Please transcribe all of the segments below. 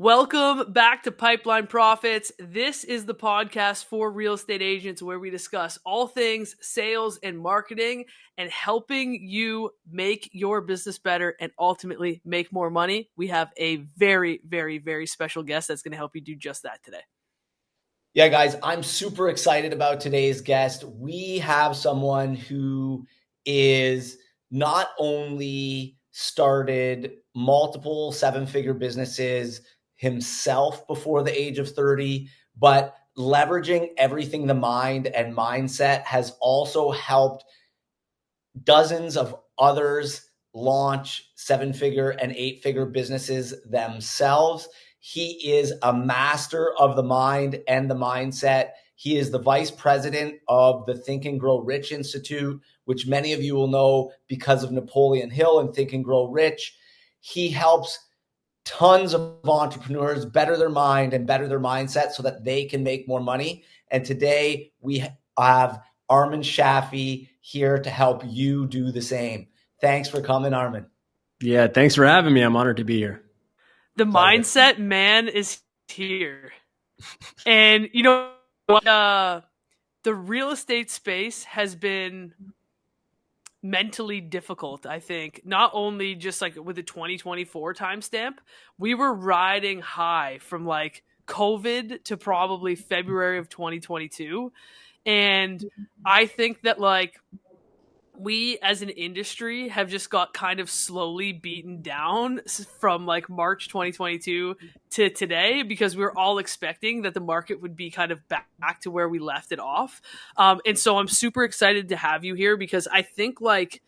Welcome back to Pipeline Profits. This is the podcast for real estate agents where we discuss all things sales and marketing and helping you make your business better and ultimately make more money. We have a very, very, very special guest that's going to help you do just that today. Yeah, guys, I'm super excited about today's guest. We have someone who is not only started multiple seven-figure businesses himself before the age of 30, but leveraging everything the mind and mindset has also helped dozens of others launch seven-figure and eight-figure businesses themselves. He is a master of the mind and the mindset. He is the vice president of the Think and Grow Rich Institute, which many of you will know because of Napoleon Hill and Think and Grow Rich. He helps tons of entrepreneurs better their mind and better their mindset so that they can make more money. And today we have Armin Shafee here to help you do the same. Thanks for coming, Armin. Yeah, thanks for having me. I'm honored to be here. The mindset man is here. And you know, the real estate space has been mentally difficult, I think. Not only just like with the 2024 timestamp, we were riding high from like COVID to probably February of 2022. And I think that like we as an industry have just got kind of slowly beaten down from like March 2022 to today because we're all expecting that the market would be kind of back to where we left it off. And so I'm super excited to have you here because I think like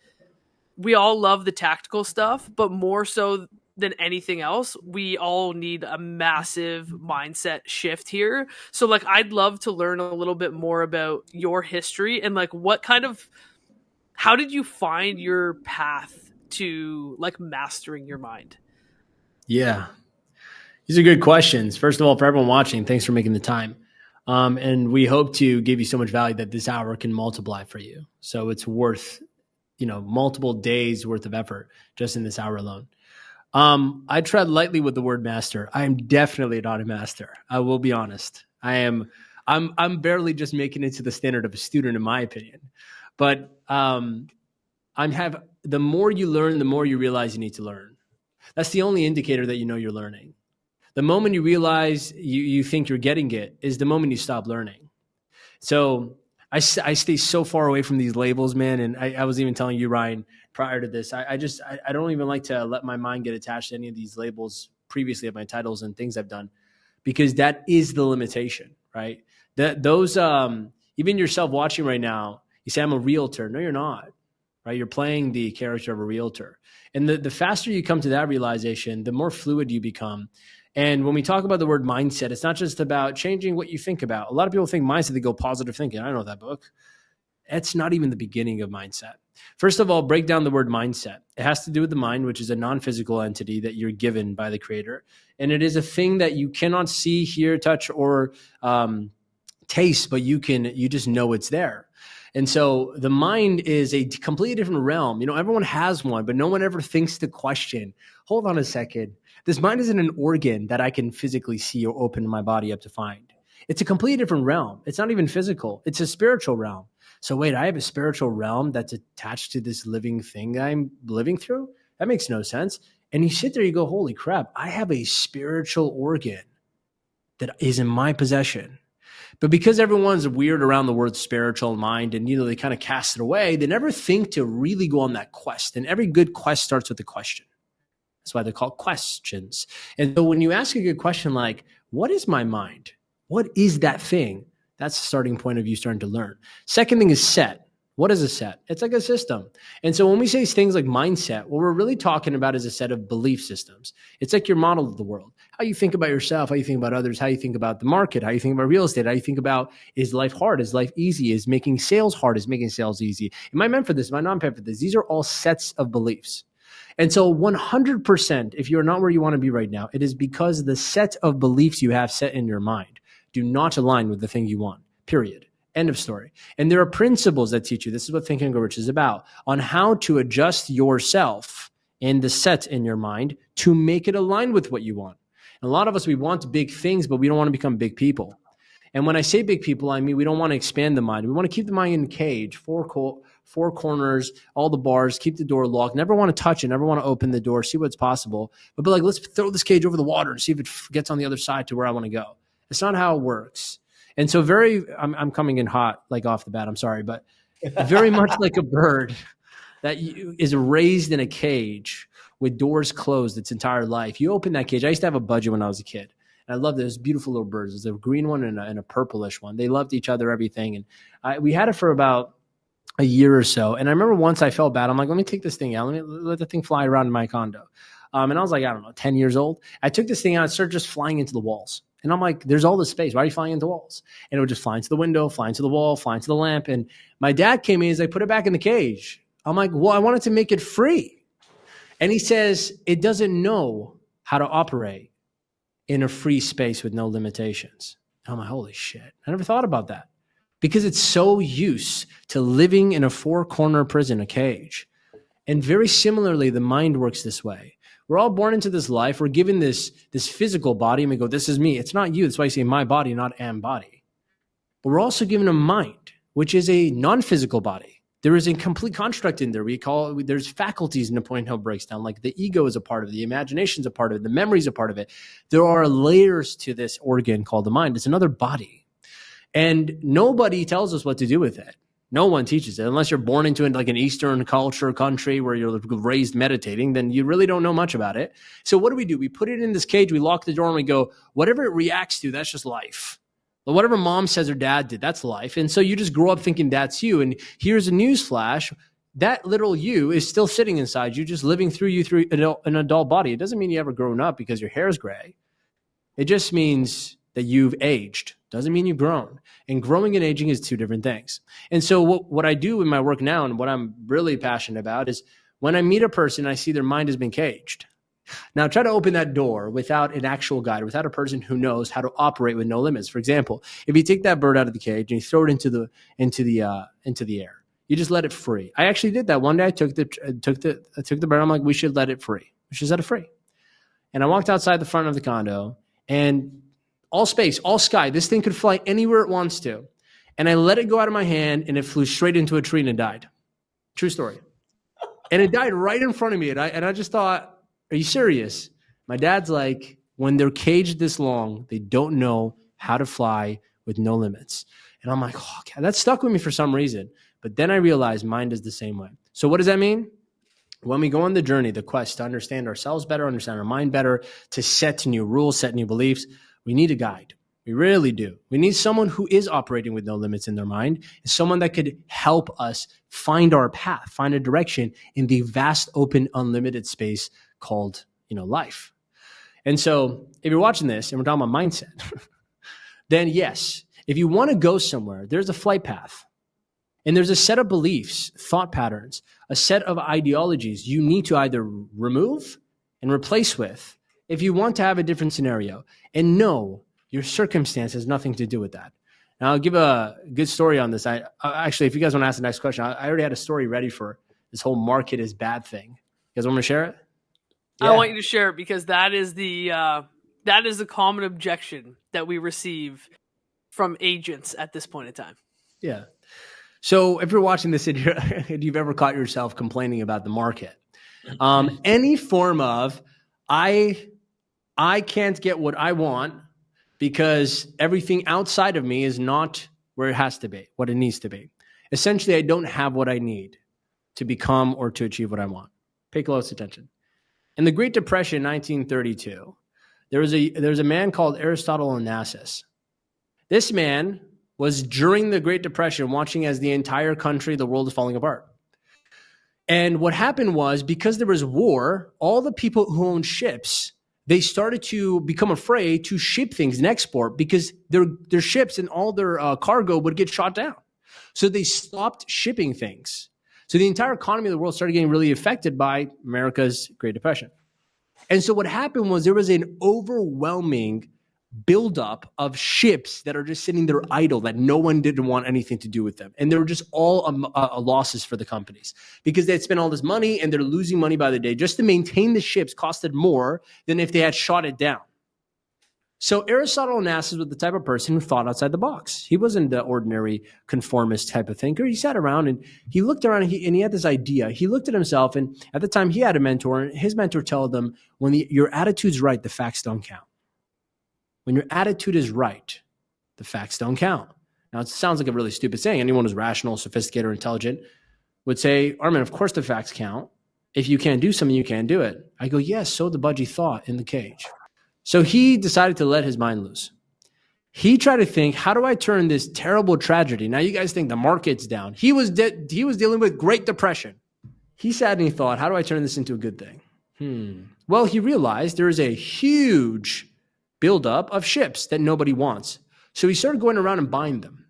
we all love the tactical stuff, but more so than anything else, we all need a massive mindset shift here. So like, I'd love to learn a little bit more about your history and like how did you find your path to like mastering your mind? Yeah, these are good questions. First of all, for everyone watching, thanks for making the time. And we hope to give you so much value that this hour can multiply for you. So it's worth, multiple days worth of effort just in this hour alone. I tread lightly with the word master. I am definitely not a master. I will be honest. I'm barely just making it to the standard of a student, in my opinion. But the more you learn, the more you realize you need to learn. That's the only indicator that you know you're learning. The moment you realize you think you're getting it is the moment you stop learning. So I stay so far away from these labels, man. And I was even telling you, Ryan, prior to this, I don't even like to let my mind get attached to any of these labels previously of my titles and things I've done, because that is the limitation, right? Those even yourself watching right now, you say, I'm a realtor. No, you're not, right? You're playing the character of a realtor. And the faster you come to that realization, the more fluid you become. And when we talk about the word mindset, it's not just about changing what you think about. A lot of people think mindset, they go positive thinking. I know that book. It's not even the beginning of mindset. First of all, break down the word mindset. It has to do with the mind, which is a non-physical entity that you're given by the creator. And it is a thing that you cannot see, hear, touch, or taste, but you just know it's there. And so the mind is a completely different realm. Everyone has one, but no one ever thinks to question, hold on a second. This mind isn't an organ that I can physically see or open my body up to find. It's a completely different realm. It's not even physical. It's a spiritual realm. So wait, I have a spiritual realm that's attached to this living thing that I'm living through? That makes no sense. And you sit there, you go, holy crap, I have a spiritual organ that is in my possession. But because everyone's weird around the word spiritual mind and, they kind of cast it away, they never think to really go on that quest. And every good quest starts with a question. That's why they're called questions. And so when you ask a good question like, what is my mind? What is that thing? That's the starting point of you starting to learn. Second thing is set. What is a set? It's like a system. And so when we say things like mindset, what we're really talking about is a set of belief systems. It's like your model of the world. How you think about yourself, how you think about others, how you think about the market, how you think about real estate, how you think about, is life hard? Is life easy? Is making sales hard? Is making sales easy? Am I meant for this? Am I not meant for this? These are all sets of beliefs. And so 100%, if you're not where you want to be right now, it is because the set of beliefs you have set in your mind do not align with the thing you want, period. End of story. And there are principles that teach you, this is what Think and Grow Rich is about, on how to adjust yourself and the set in your mind to make it align with what you want. And a lot of us, we want big things, but we don't want to become big people. And when I say big people, I mean we don't want to expand the mind. We want to keep the mind in a cage, four corners, all the bars, keep the door locked, never want to touch it, never want to open the door, see what's possible. But be like, let's throw this cage over the water and see if it gets on the other side to where I want to go. It's not how it works. And so I'm coming in hot, like off the bat, I'm sorry, but very much like a bird that is raised in a cage with doors closed its entire life. You open that cage. I used to have a budgie when I was a kid. And I loved those beautiful little birds. There's a green one and a purplish one. They loved each other, everything. And we had it for about a year or so. And I remember once I felt bad. I'm like, let me take this thing out. Let the thing fly around in my condo. And I was like, I don't know, 10 years old. I took this thing out and started just flying into the walls. And I'm like, there's all this space. Why are you flying into walls? And it would just fly into the window, fly into the wall, fly into the lamp. And my dad came in, he's like, put it back in the cage. I'm like, well, I wanted to make it free. And he says, it doesn't know how to operate in a free space with no limitations. And I'm like, holy shit. I never thought about that because it's so used to living in a four-corner prison, a cage. And very similarly, the mind works this way. We're all born into this life. We're given this physical body and we go, this is me. It's not you. That's why I say my body, not am body. But we're also given a mind, which is a non-physical body. There is a complete construct in there. There's faculties Napoleon Hill breaks down, like the ego is a part of it, the imagination is a part of it, the memory is a part of it. There are layers to this organ called the mind. It's another body. And nobody tells us what to do with it. No one teaches it. Unless you're born into like an Eastern culture country where you're raised meditating, then you really don't know much about it. So what do? We put it in this cage, we lock the door and we go, whatever it reacts to, that's just life. Whatever mom says or dad did, that's life. And so you just grow up thinking that's you. And here's a news flash. That little you is still sitting inside you, just living through you through an adult body. It doesn't mean you ever grown up because your hair's gray. It just means that you've aged. Doesn't mean you've grown. And growing and aging is two different things. And so what I do in my work now and what I'm really passionate about is when I meet a person, I see their mind has been caged. Now try to open that door without an actual guide, without a person who knows how to operate with no limits. For example, if you take that bird out of the cage and you throw it into the air, you just let it free. I actually did that one day. I took the bird. I'm like, we should let it free. We should let it free. And I walked outside the front of the condo and all space, all sky. This thing could fly anywhere it wants to. And I let it go out of my hand and it flew straight into a tree and it died. True story. And it died right in front of me. And I just thought, are you serious? My dad's like, when they're caged this long, they don't know how to fly with no limits. And I'm like, oh, God, that stuck with me for some reason. But then I realized mind is the same way. So what does that mean? When we go on the journey, the quest to understand ourselves better, understand our mind better, to set new rules, set new beliefs, we need a guide. We really do. We need someone who is operating with no limits in their mind, someone that could help us find our path, find a direction in the vast, open, unlimited space called, life. And so if you're watching this and we're talking about mindset, then yes, if you want to go somewhere, there's a flight path. And there's a set of beliefs, thought patterns, a set of ideologies you need to either remove and replace with if you want to have a different scenario. And no, your circumstance has nothing to do with that. Now, I'll give a good story on this. Actually, if you guys want to ask the next question, I already had a story ready for this whole market is bad thing. You guys want me to share it? Yeah. I want you to share it because that is the common objection that we receive from agents at this point in time. Yeah. So if you're watching this and you've ever caught yourself complaining about the market, any form of I can't get what I want because everything outside of me is not where it has to be, what it needs to be. Essentially, I don't have what I need to become or to achieve what I want. Pay close attention. In the Great Depression, 1932, there was a man called Aristotle Onassis. This man was during the Great Depression watching as the entire country, the world is falling apart. And what happened was because there was war, all the people who owned ships, they started to become afraid to ship things and export because their ships and all their cargo would get shot down. So they stopped shipping things. So the entire economy of the world started getting really affected by America's Great Depression. And so what happened was there was an overwhelming buildup of ships that are just sitting there idle, that no one didn't want anything to do with them. And they were just all losses for the companies because they'd spent all this money and they're losing money by the day. Just to maintain the ships costed more than if they had shot it down. So Aristotle Onassis was the type of person who thought outside the box. He wasn't the ordinary conformist type of thinker. He sat around and he looked around and he had this idea. He looked at himself, and at the time he had a mentor, and his mentor told him, when your attitude's right, the facts don't count. When your attitude is right, the facts don't count. Now, it sounds like a really stupid saying. Anyone who's rational, sophisticated, or intelligent would say, Armin, of course the facts count. If you can't do something, you can't do it. I go, yes, so the budgie thought in the cage. So he decided to let his mind loose. He tried to think, how do I turn this terrible tragedy? Now you guys think the market's down. He was dealing with Great Depression. He sat and he thought, how do I turn this into a good thing? Well, he realized there is a huge buildup of ships that nobody wants. So he started going around and buying them.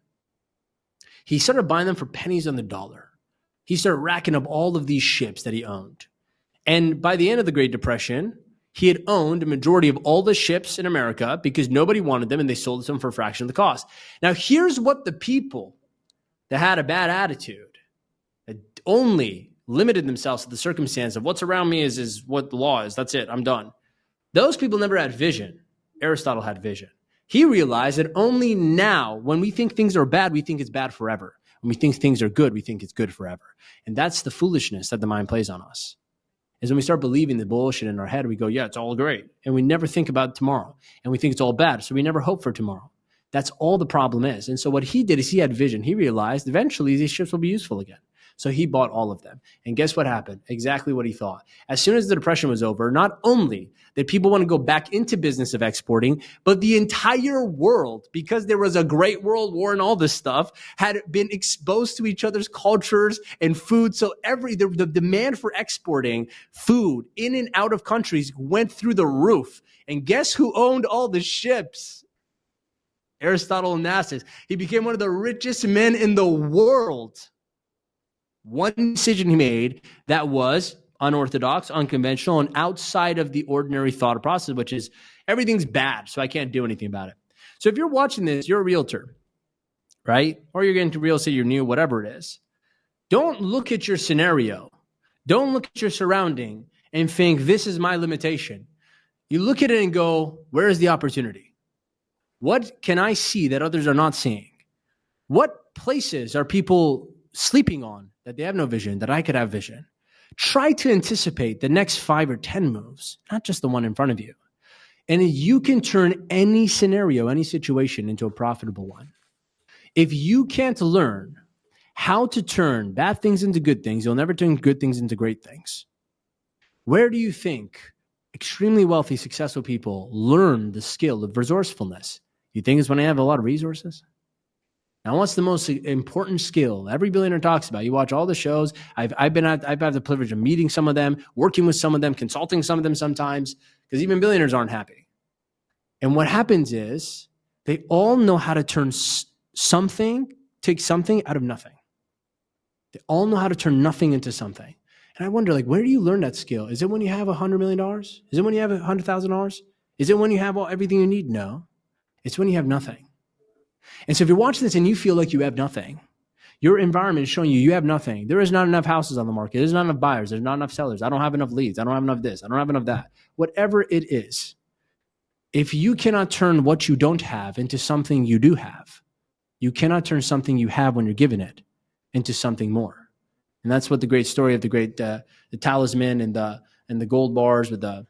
He started buying them for pennies on the dollar. He started racking up all of these ships that he owned. And by the end of the Great Depression, he had owned a majority of all the ships in America because nobody wanted them and they sold them for a fraction of the cost. Now, here's what the people that had a bad attitude, that only limited themselves to the circumstance of what's around me is what the law is. That's it. I'm done. Those people never had vision. Aristotle had vision. He realized that only now, when we think things are bad, we think it's bad forever. When we think things are good, we think it's good forever. And that's the foolishness that the mind plays on us. Is when we start believing the bullshit in our head, we go, yeah, it's all great. And we never think about tomorrow. And we think it's all bad. So we never hope for tomorrow. That's all the problem is. And so what he did is he had vision. He realized eventually these ships will be useful again. So he bought all of them. And guess what happened? Exactly what he thought. As soon as the Depression was over, not only did people want to go back into business of exporting, but the entire world, because there was a great world war and all this stuff, had been exposed to each other's cultures and food. So the demand for exporting food in and out of countries went through the roof. And guess who owned all the ships? Aristotle Onassis. He became one of the richest men in the world. One decision he made that was unorthodox, unconventional, and outside of the ordinary thought process, which is everything's bad, so I can't do anything about it. So if you're watching this, you're a realtor, right? Or you're getting into real estate, you're new, whatever it is. Don't look at your scenario. Don't look at your surrounding and think, this is my limitation. You look at it and go, where is the opportunity? What can I see that others are not seeing? What places are people sleeping on that they have no vision, that I could have vision? Try to anticipate the next 5 or 10 moves, not just the one in front of you. And you can turn any scenario, any situation into a profitable one. If you can't learn how to turn bad things into good things, you'll never turn good things into great things. Where do you think extremely wealthy, successful people learn the skill of resourcefulness? You think it's when they have a lot of resources? Now, what's the most important skill every billionaire talks about? You watch all the shows. I've had the privilege of meeting some of them, working with some of them, consulting some of them sometimes, because even billionaires aren't happy. And what happens is they all know how to turn take something out of nothing. They all know how to turn nothing into something. And I wonder, where do you learn that skill? Is it when you have $100 million? Is it when you have $100,000? Is it when you have everything you need? No. It's when you have nothing. And so if you're watching this and you feel like you have nothing, your environment is showing you have nothing. There is not enough houses on the market. There's not enough buyers. There's not enough sellers. I don't have enough leads. I don't have enough this. I don't have enough that. Whatever it is, if you cannot turn what you don't have into something you do have, you cannot turn something you have when you're given it into something more. And that's what the great story of the talisman and the gold bars with the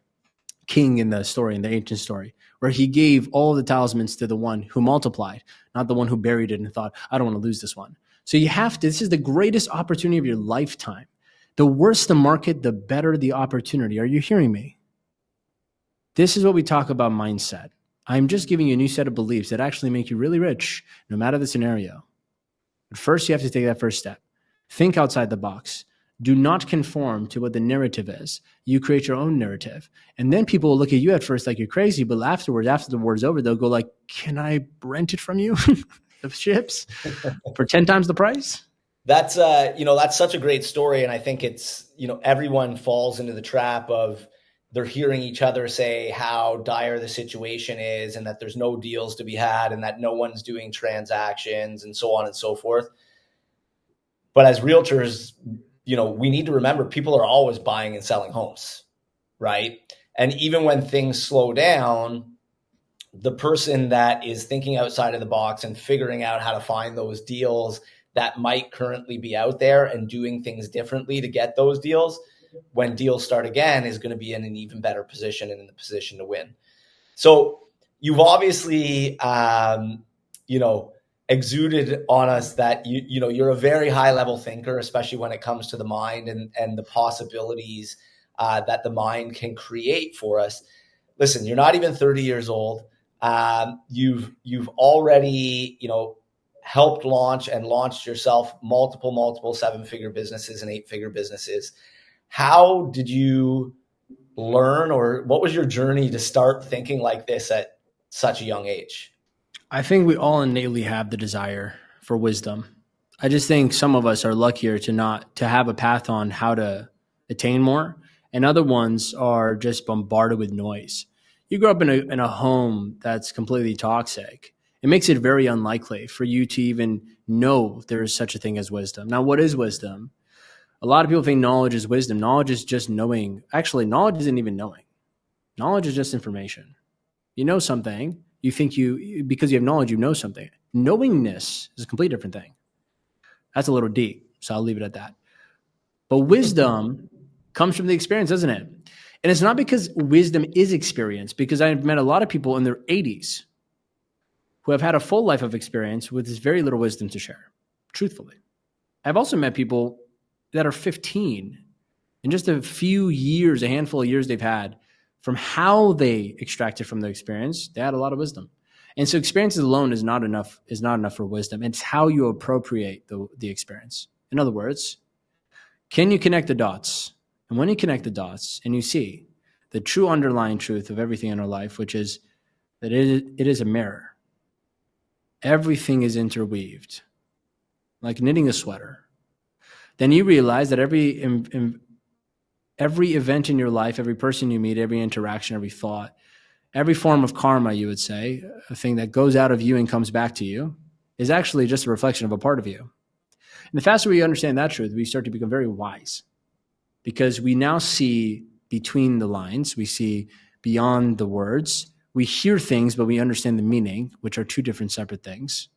king in the story, in the ancient story, where he gave all the talismans to the one who multiplied, not the one who buried it and thought, I don't want to lose this one. So this is the greatest opportunity of your lifetime. The worse the market, the better the opportunity. Are you hearing me? This is what we talk about mindset. I'm just giving you a new set of beliefs that actually make you really rich, no matter the scenario. But first, you have to take that first step. Think outside the box. Do not conform to what the narrative is. You create your own narrative. And then people will look at you at first like you're crazy, but afterwards, after the war's over, they'll go can I rent it from you? The ships for 10 times the price? That's that's such a great story. And I think it's, everyone falls into the trap of they're hearing each other say how dire the situation is and that there's no deals to be had and that no one's doing transactions and so on and so forth. But as realtors, we need to remember people are always buying and selling homes, right? And even when things slow down, the person that is thinking outside of the box and figuring out how to find those deals that might currently be out there and doing things differently to get those deals, when deals start again, is going to be in an even better position and in the position to win. So you've obviously, exuded on us that you're a very high level thinker, especially when it comes to the mind and the possibilities that the mind can create for us. Listen, you're not even 30 years old. You've already, helped launch and launched yourself multiple 7-figure businesses and 8-figure businesses. How did you learn, or what was your journey to start thinking like this at such a young age? I think we all innately have the desire for wisdom. I just think some of us are luckier to have a path on how to attain more, and other ones are just bombarded with noise. You grow up in a home that's completely toxic. It makes it very unlikely for you to even know there is such a thing as wisdom. Now, what is wisdom? A lot of people think knowledge is wisdom. Knowledge is just knowing. Actually, knowledge isn't even knowing. Knowledge is just information. You know something. You think because you have knowledge, you know something. Knowingness is a completely different thing. That's a little deep, so I'll leave it at that. But wisdom comes from the experience, doesn't it? And it's not because wisdom is experience, because I've met a lot of people in their 80s who have had a full life of experience with this very little wisdom to share, truthfully. I've also met people that are 15, in just a few years, a handful of years they've had, from how they extracted from their experience, they had a lot of wisdom. And so experiences alone is not enough for wisdom. It's how you appropriate the experience. In other words, can you connect the dots? And when you connect the dots and you see the true underlying truth of everything in our life, which is that it is a mirror. Everything is interweaved, like knitting a sweater. Then you realize that every event in your life, every person you meet, every interaction, every thought, every form of karma, you would say, a thing that goes out of you and comes back to you, is actually just a reflection of a part of you. And the faster we understand that truth, we start to become very wise, because we now see between the lines, we see beyond the words, we hear things, but we understand the meaning, which are two different separate things.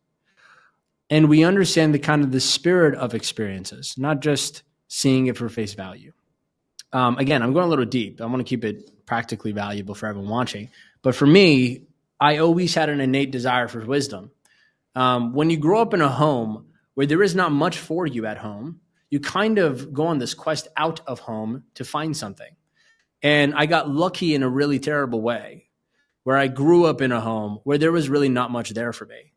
And we understand the spirit of experiences, not just seeing it for face value. Again, I'm going a little deep. I want to keep it practically valuable for everyone watching. But for me, I always had an innate desire for wisdom. When you grow up in a home where there is not much for you at home, you kind of go on this quest out of home to find something. And I got lucky in a really terrible way, where I grew up in a home where there was really not much there for me.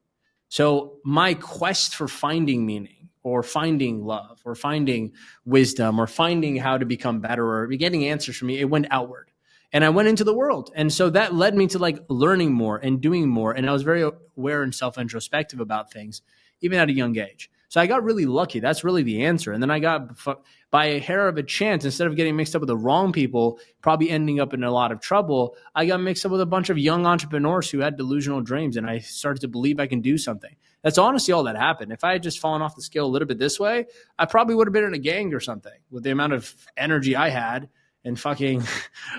So my quest for finding meaning, or finding love, or finding wisdom, or finding how to become better, or getting answers from me, it went outward. And I went into the world. And so that led me to learning more and doing more. And I was very aware and self-introspective about things, even at a young age. So I got really lucky. That's really the answer. And then I got, by a hair of a chance, instead of getting mixed up with the wrong people, probably ending up in a lot of trouble, I got mixed up with a bunch of young entrepreneurs who had delusional dreams, and I started to believe I can do something. That's honestly all that happened. If I had just fallen off the scale a little bit this way, I probably would have been in a gang or something with the amount of energy I had and fucking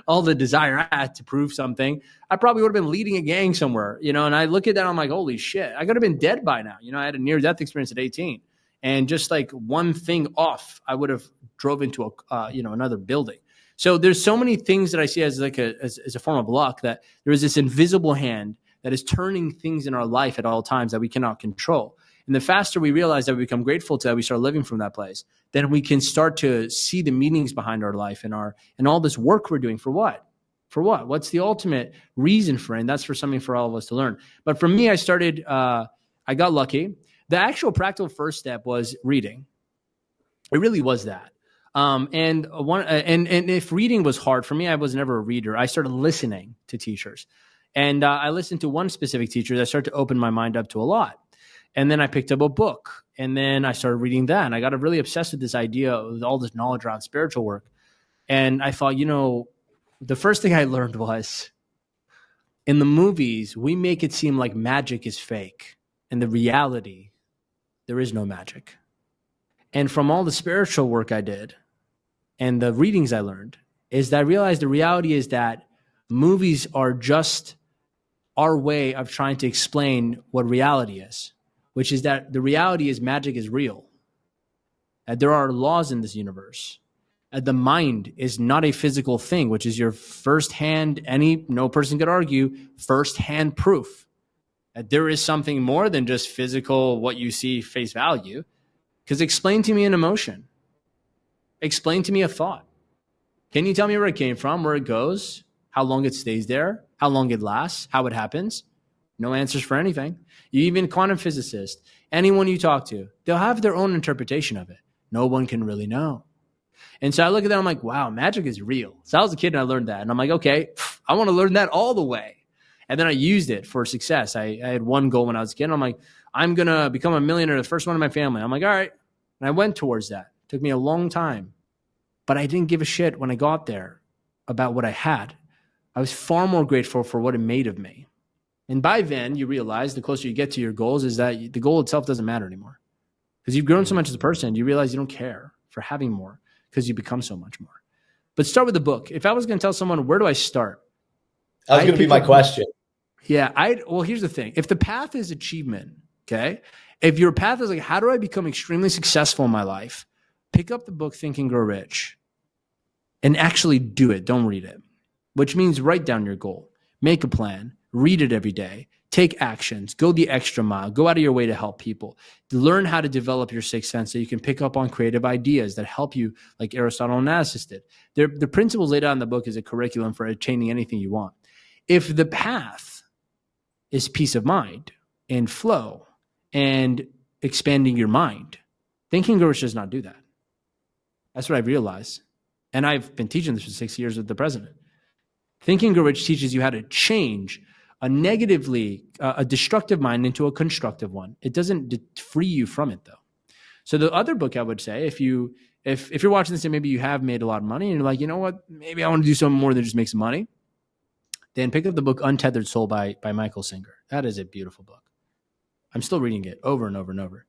all the desire I had to prove something. I probably would have been leading a gang somewhere, and I look at that, I'm like, holy shit, I could have been dead by now. I had a near-death experience at 18. And just like one thing off, I would have drove into another building. So there's so many things that I see as as a form of luck, that there is this invisible hand that is turning things in our life at all times that we cannot control. And the faster we realize that we become grateful to that, we start living from that place, then we can start to see the meanings behind our life and all this work we're doing. For what? For what? What's the ultimate reason for it? And that's for something for all of us to learn. But for me, I got lucky. The actual practical first step was reading. It really was that. And if reading was hard for me, I was never a reader. I started listening to teachers, and I listened to one specific teacher that started to open my mind up to a lot. And then I picked up a book, and then I started reading that, and I got really obsessed with this idea of all this knowledge around spiritual work. And I thought, the first thing I learned was, in the movies, we make it seem like magic is fake, and the reality, there is no magic. And from all the spiritual work I did and the readings I learned, is that I realized the reality is that movies are just our way of trying to explain what reality is, which is that the reality is magic is real. And there are laws in this universe. And the mind is not a physical thing, which is your firsthand, no person could argue, firsthand proof that there is something more than just physical, what you see face value. Because explain to me an emotion. Explain to me a thought. Can you tell me where it came from, where it goes, how long it stays there, how long it lasts, how it happens? No answers for anything. You even quantum physicists, anyone you talk to, they'll have their own interpretation of it. No one can really know. And so I look at that, I'm like, wow, magic is real. So I was a kid and I learned that. And I'm like, okay, I want to learn that all the way. And then I used it for success. I had one goal when I was a kid. And I'm like, I'm going to become a millionaire, the first one in my family. I'm like, all right. And I went towards that. It took me a long time. But I didn't give a shit when I got there about what I had. I was far more grateful for what it made of me. And by then, you realize the closer you get to your goals is that the goal itself doesn't matter anymore. Because you've grown so much as a person, you realize you don't care for having more because you become so much more. But start with the book. If I was going to tell someone, where do I start? That was going to be my question. Yeah. Well, here's the thing. If the path is achievement, okay? If your path is like, how do I become extremely successful in my life? Pick up the book, Think and Grow Rich, and actually do it. Don't read it, which means write down your goal, make a plan, read it every day, take actions, go the extra mile, go out of your way to help people, learn how to develop your sixth sense so you can pick up on creative ideas that help you, like Aristotle and Onassis did. The principles laid out in the book is a curriculum for attaining anything you want. If the path is peace of mind and flow and expanding your mind, Think and Grow Rich does not do that. That's what I've realized. And I've been teaching this for 6 years with the president. Think and Grow Rich teaches you how to change a destructive mind into a constructive one. It doesn't free you from it, though. So the other book I would say, if you're watching this and maybe you have made a lot of money and you're like, you know what, maybe I want to do something more than just make some money, then pick up the book Untethered Soul by Michael Singer. That is a beautiful book. I'm still reading it over and over and over.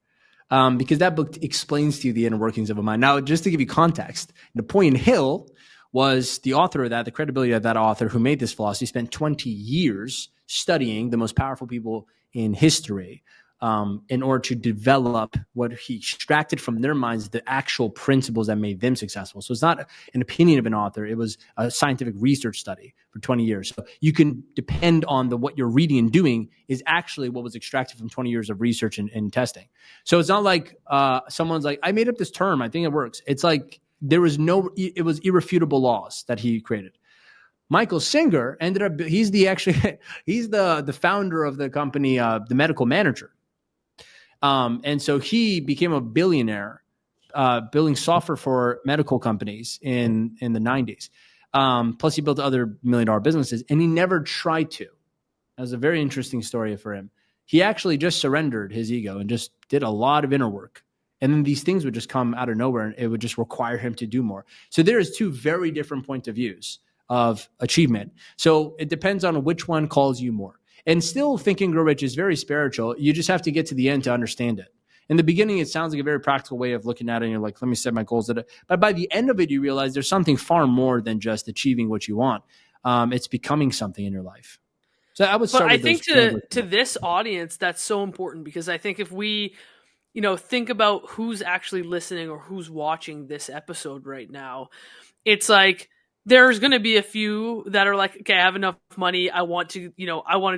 Because that book explains to you the inner workings of a mind. Now, just to give you context, Napoleon Hill was the author of that, the credibility of that author who made this philosophy, spent 20 years studying the most powerful people in history in order to develop what he extracted from their minds, the actual principles that made them successful. So it's not an opinion of an author. It was a scientific research study for 20 years. So you can depend on what you're reading and doing is actually what was extracted from 20 years of research and testing. So it's not like someone's like, I made up this term, I think it works. It's like it was irrefutable laws that he created. Michael Singer ended up, he's the founder of the company, the Medical Manager. And so he became a billionaire, building software for medical companies in the 90s. Plus he built other $1 million businesses and he never tried to. That was a very interesting story for him. He actually just surrendered his ego and just did a lot of inner work. And then these things would just come out of nowhere and it would just require him to do more. So there is two very different points of views of achievement. So it depends on which one calls you more. And still, Think and Grow Rich is very spiritual. You just have to get to the end to understand it. In the beginning, it sounds like a very practical way of looking at it. And you're like, let me set my goals. But by the end of it, you realize there's something far more than just achieving what you want. It's becoming something in your life. So I would start with those. But I think to this audience, that's so important because I think if we, think about who's actually listening or who's watching this episode right now, it's like, there's going to be a few that are like, okay, I have enough money. I want to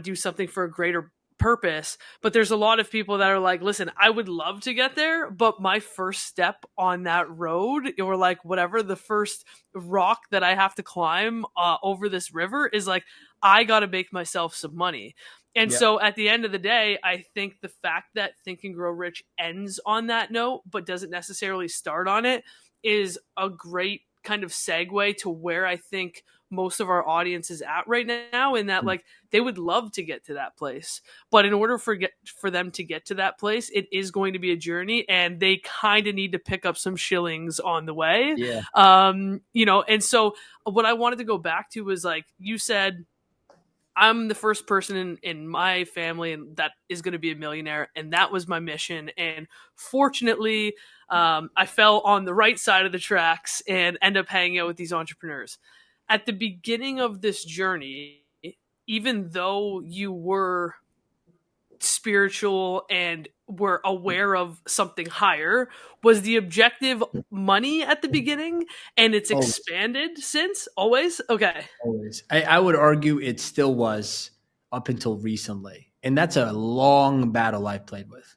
do something for a greater purpose. But there's a lot of people that are like, listen, I would love to get there, but my first step on that road, or like whatever the first rock that I have to climb over this river is like, I got to make myself some money. And so at the end of the day, I think the fact that Think and Grow Rich ends on that note, but doesn't necessarily start on it, is a great kind of segue to where I think most of our audience is at right now, in that like they would love to get to that place, but in order for them to get to that place, it is going to be a journey and they kind of need to pick up some shillings on the way. And so what I wanted to go back to was, like you said, I'm the first person in my family and that is going to be a millionaire. And that was my mission. And fortunately, I fell on the right side of the tracks and end up hanging out with these entrepreneurs. At the beginning of this journey, even though you were spiritual and were aware of something higher, was the objective money at the beginning and it's expanded since? Always? Okay. Always. I would argue it still was up until recently. And that's a long battle I've played with.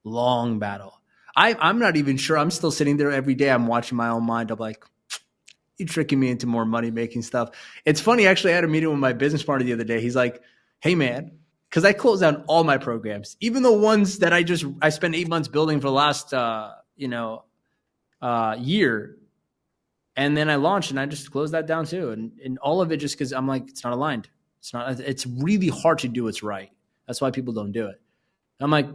Long battle. I'm not even sure. I'm still sitting there every day. I'm watching my own mind. I'm like, you're tricking me into more money making stuff. It's funny. Actually, I had a meeting with my business partner the other day. He's like, hey, man, because I closed down all my programs, even the ones that I spent 8 months building for the last, year. And then I launched and I just closed that down too. And all of it just because I'm like, it's not aligned. It's really hard to do what's right. That's why people don't do it. I'm like,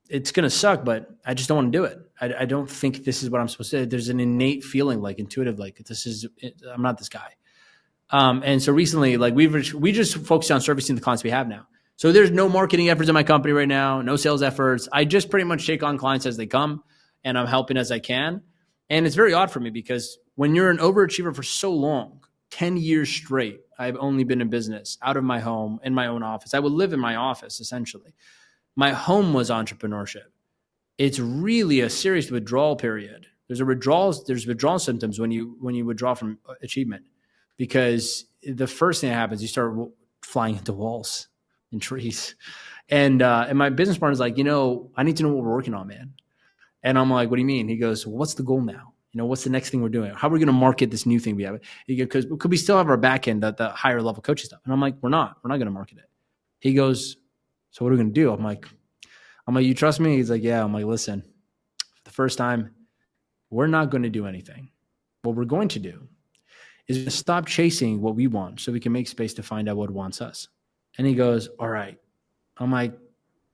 it's going to suck, but I just don't want to do it. I don't think this is what I'm supposed to do. There's an innate feeling, like intuitive, like I'm not this guy. And so recently, like we just focus on servicing the clients we have now. So there's no marketing efforts in my company right now, no sales efforts. I just pretty much take on clients as they come and I'm helping as I can. And it's very odd for me because when you're an overachiever for so long, 10 years straight, I've only been in business, out of my home, in my own office. I would live in my office, essentially. My home was entrepreneurship. It's really a serious withdrawal period. There's withdrawal symptoms when you withdraw from achievement, because the first thing that happens, you start flying into walls and trees. And my business partner's like, I need to know what we're working on, man. And I'm like, what do you mean? He goes, well, what's the goal now? What's the next thing we're doing? How are we going to market this new thing we have? Because could we still have our back end, the higher level coaching stuff? And I'm like, we're not going to market it. He goes, so what are we going to do? I'm like, you trust me? He's like, yeah. I'm like, listen, for the first time, we're not going to do anything. What we're going to do is stop chasing what we want so we can make space to find out what wants us. And he goes, all right. I'm like,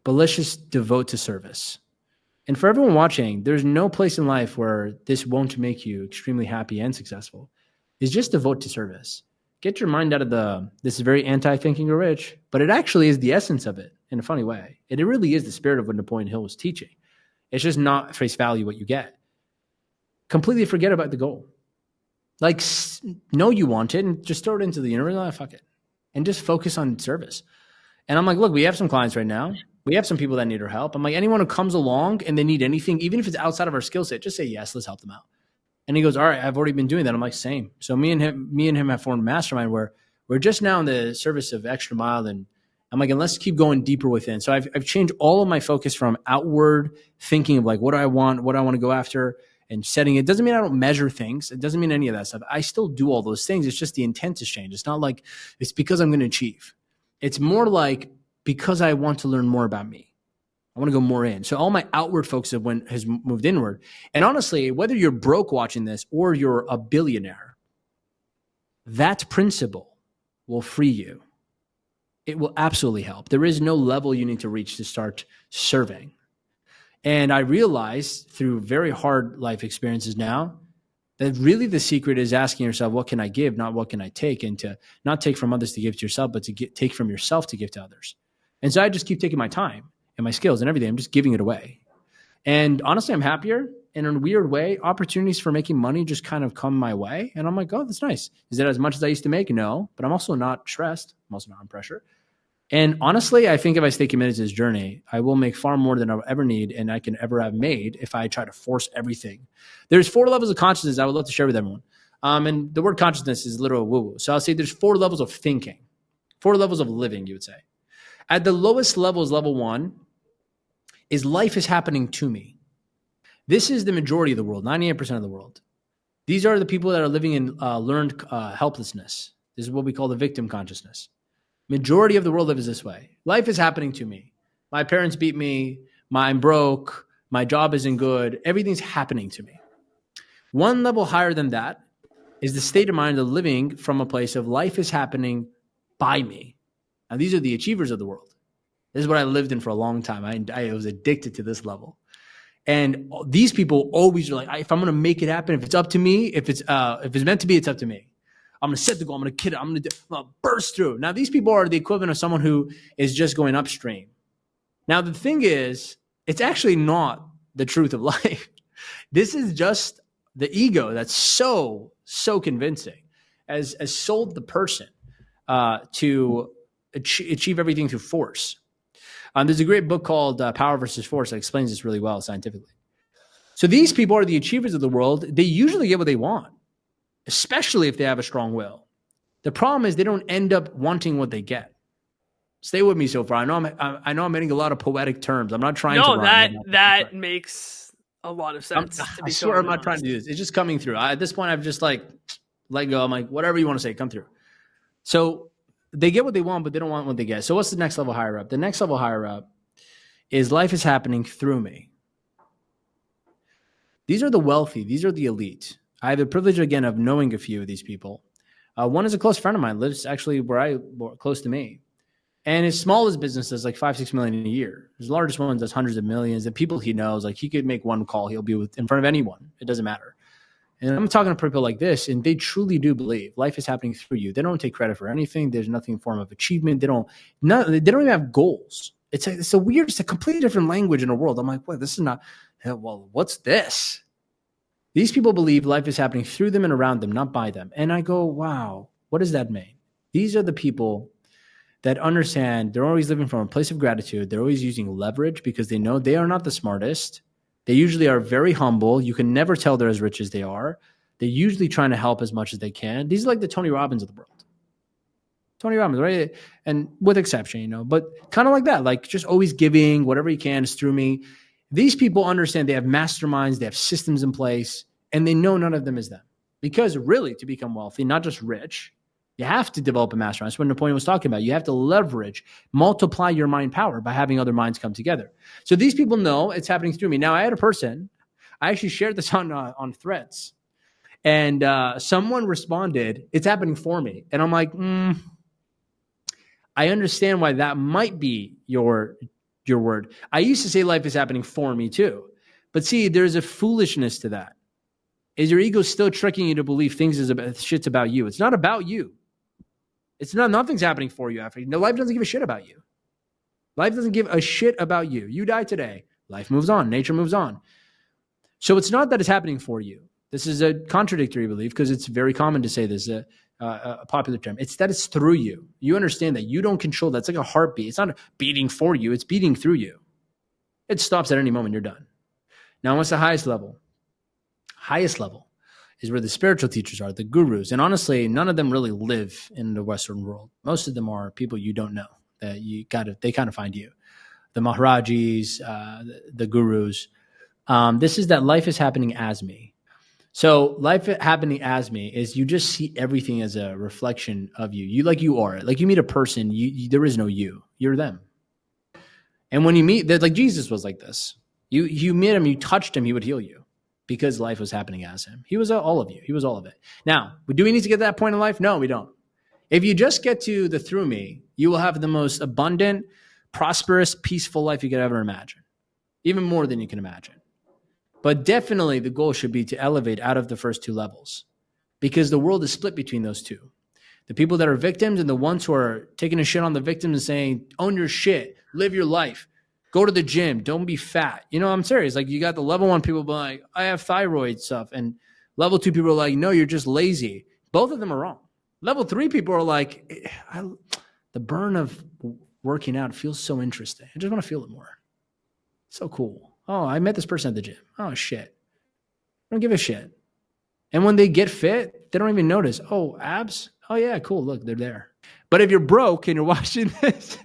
but let's just devote to service. And for everyone watching, there's no place in life where this won't make you extremely happy and successful. Is just devote to service. Get your mind out of this is very anti-thinking or rich, but it actually is the essence of it in a funny way. It really is the spirit of what Napoleon Hill was teaching. It's just not face value what you get. Completely forget about the goal. Like, know you want it and just throw it into the universe. Oh, fuck it. And just focus on service. And I'm like, look, we have some clients right now. We have some people that need our help. I'm like, anyone who comes along and they need anything, even if it's outside of our skill set, just say yes, let's help them out. And he goes, all right, I've already been doing that. I'm like, same. So me and him have formed a mastermind where we're just now in the service of extra mile. And I'm like, and let's keep going deeper within. So I've changed all of my focus from outward thinking of like, what do I want to go after, and setting it. Doesn't mean I don't measure things. It doesn't mean any of that stuff. I still do all those things. It's just the intent has changed. It's not like it's because I'm going to achieve. It's more like because I want to learn more about me. I want to go more in. So all my outward focus has moved inward. And honestly, whether you're broke watching this or you're a billionaire, that principle will free you. It will absolutely help. There is no level you need to reach to start serving. And I realized through very hard life experiences now that really the secret is asking yourself, what can I give, not what can I take, and to not take from others to give to yourself, but to take from yourself to give to others. And so I just keep taking my time and my skills and everything. I'm just giving it away. And honestly, I'm happier. And in a weird way, opportunities for making money just kind of come my way. And I'm like, oh, that's nice. Is it as much as I used to make? No, but I'm also not stressed. I'm also not on pressure. And honestly, I think if I stay committed to this journey, I will make far more than I'll ever need and I can ever have made if I try to force everything. There's 4 levels of consciousness I would love to share with everyone. And the word consciousness is literal woo-woo. So I'll say there's 4 levels of thinking, 4 levels of living, you would say. At the lowest level is level 1, is life is happening to me. This is the majority of the world, 98% of the world. These are the people that are living in learned helplessness. This is what we call the victim consciousness. Majority of the world lives this way. Life is happening to me. My parents beat me. I'm broke. My job isn't good. Everything's happening to me. One level higher than that is the state of mind of living from a place of life is happening by me. Now, these are the achievers of the world. This is what I lived in for a long time. I was addicted to this level. And these people always are like, if I'm going to make it happen, if it's up to me, if it's meant to be, it's up to me. I'm going to set the goal. I'm going to kid it. I'm going to burst through. Now, these people are the equivalent of someone who is just going upstream. Now, the thing is, it's actually not the truth of life. This is just the ego that's so convincing, as sold the person to achieve everything through force. There's a great book called Power versus Force that explains this really well scientifically. So these people are the achievers of the world. They usually get what they want, especially if they have a strong will. The problem is they don't end up wanting what they get. Stay with me so far. I know I'm hitting a lot of poetic terms. I'm not trying to. No, that makes a lot of sense. I swear I'm not trying to do this. It's just coming through. At this point, I've just like let go. I'm like, whatever you want to say, come through. So they get what they want, but they don't want what they get. So what's the next level higher up? The next level higher up is life is happening through me. These are the wealthy. These are the elite. I have the privilege, again, of knowing a few of these people. One is a close friend of mine, lives actually close to me. And his smallest business does like 5-6 million a year. His largest one does hundreds of millions. The people he knows, like he could make one call, he'll be in front of anyone. It doesn't matter. And I'm talking to people like this, and they truly do believe life is happening through you. They don't take credit for anything. There's nothing in form of achievement. They don't even have goals. It's a completely different language in the world. I'm like, well, this is not, well, what's this? These people believe life is happening through them and around them, not by them. And I go, wow, what does that mean? These are the people that understand they're always living from a place of gratitude. They're always using leverage because they know they are not the smartest. They usually are very humble. You can never tell they're as rich as they are. They're usually trying to help as much as they can. These are like the Tony Robbins of the world. Tony Robbins, right? And with exception, but kind of like that, like just always giving whatever he can is through me. These people understand they have masterminds, they have systems in place, and they know none of them is them. Because really, to become wealthy, not just rich, you have to develop a mastermind. That's what Napoleon was talking about. You have to leverage, multiply your mind power by having other minds come together. So these people know it's happening through me. Now, I had a person, I actually shared this on Threads, and someone responded, it's happening for me. And I'm like, I understand why that might be your word. I used to say life is happening for me too. But see, there's a foolishness to that. Is your ego still tricking you to believe shit's about you? It's not about you. Nothing's happening for you after. No, life doesn't give a shit about you. Life doesn't give a shit about you. You die today. Life moves on. Nature moves on. So it's not that it's happening for you. This is a contradictory belief because it's very common to say this, a popular term. It's that it's through you. You understand that you don't control that. It's like a heartbeat. It's not beating for you. It's beating through you. It stops at any moment. You're done. Now, what's the highest level? Highest level is where the spiritual teachers are, the gurus. And honestly, none of them really live in the Western world. Most of them are people you don't know that they kind of find you. The Maharajis, the gurus. This is that life is happening as me. So life happening as me is you just see everything as a reflection of you. You are. Like you meet a person, there is no you. You're them. And when you meet, like Jesus was like this. You met him, you touched him, he would heal you. Because life was happening as him. He was all of you. He was all of it. Now, do we need to get to that point in life? No, we don't. If you just get to the through me, you will have the most abundant, prosperous, peaceful life you could ever imagine. Even more than you can imagine. But definitely the goal should be to elevate out of the first two levels. Because the world is split between those two. The people that are victims and the ones who are taking a shit on the victims and saying, own your shit, live your life. Go to the gym. Don't be fat. I'm serious. Like you got the level 1 people being like, I have thyroid stuff. And level 2 people are like, no, you're just lazy. Both of them are wrong. Level 3 people are like, the burn of working out feels so interesting. I just want to feel it more. So cool. Oh, I met this person at the gym. Oh, shit. I don't give a shit. And when they get fit, they don't even notice. Oh, abs? Oh, yeah, cool. Look, they're there. But if you're broke and you're watching this,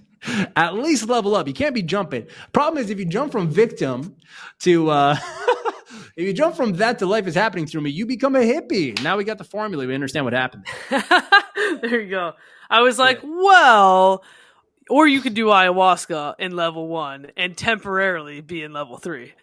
at least level up. You can't be jumping. Problem is, if you jump from victim to, if you jump from that to life is happening through me, you become a hippie. Now we got the formula. We understand what happened. There you go. I was like, well, or you could do ayahuasca in level 1 and temporarily be in level 3.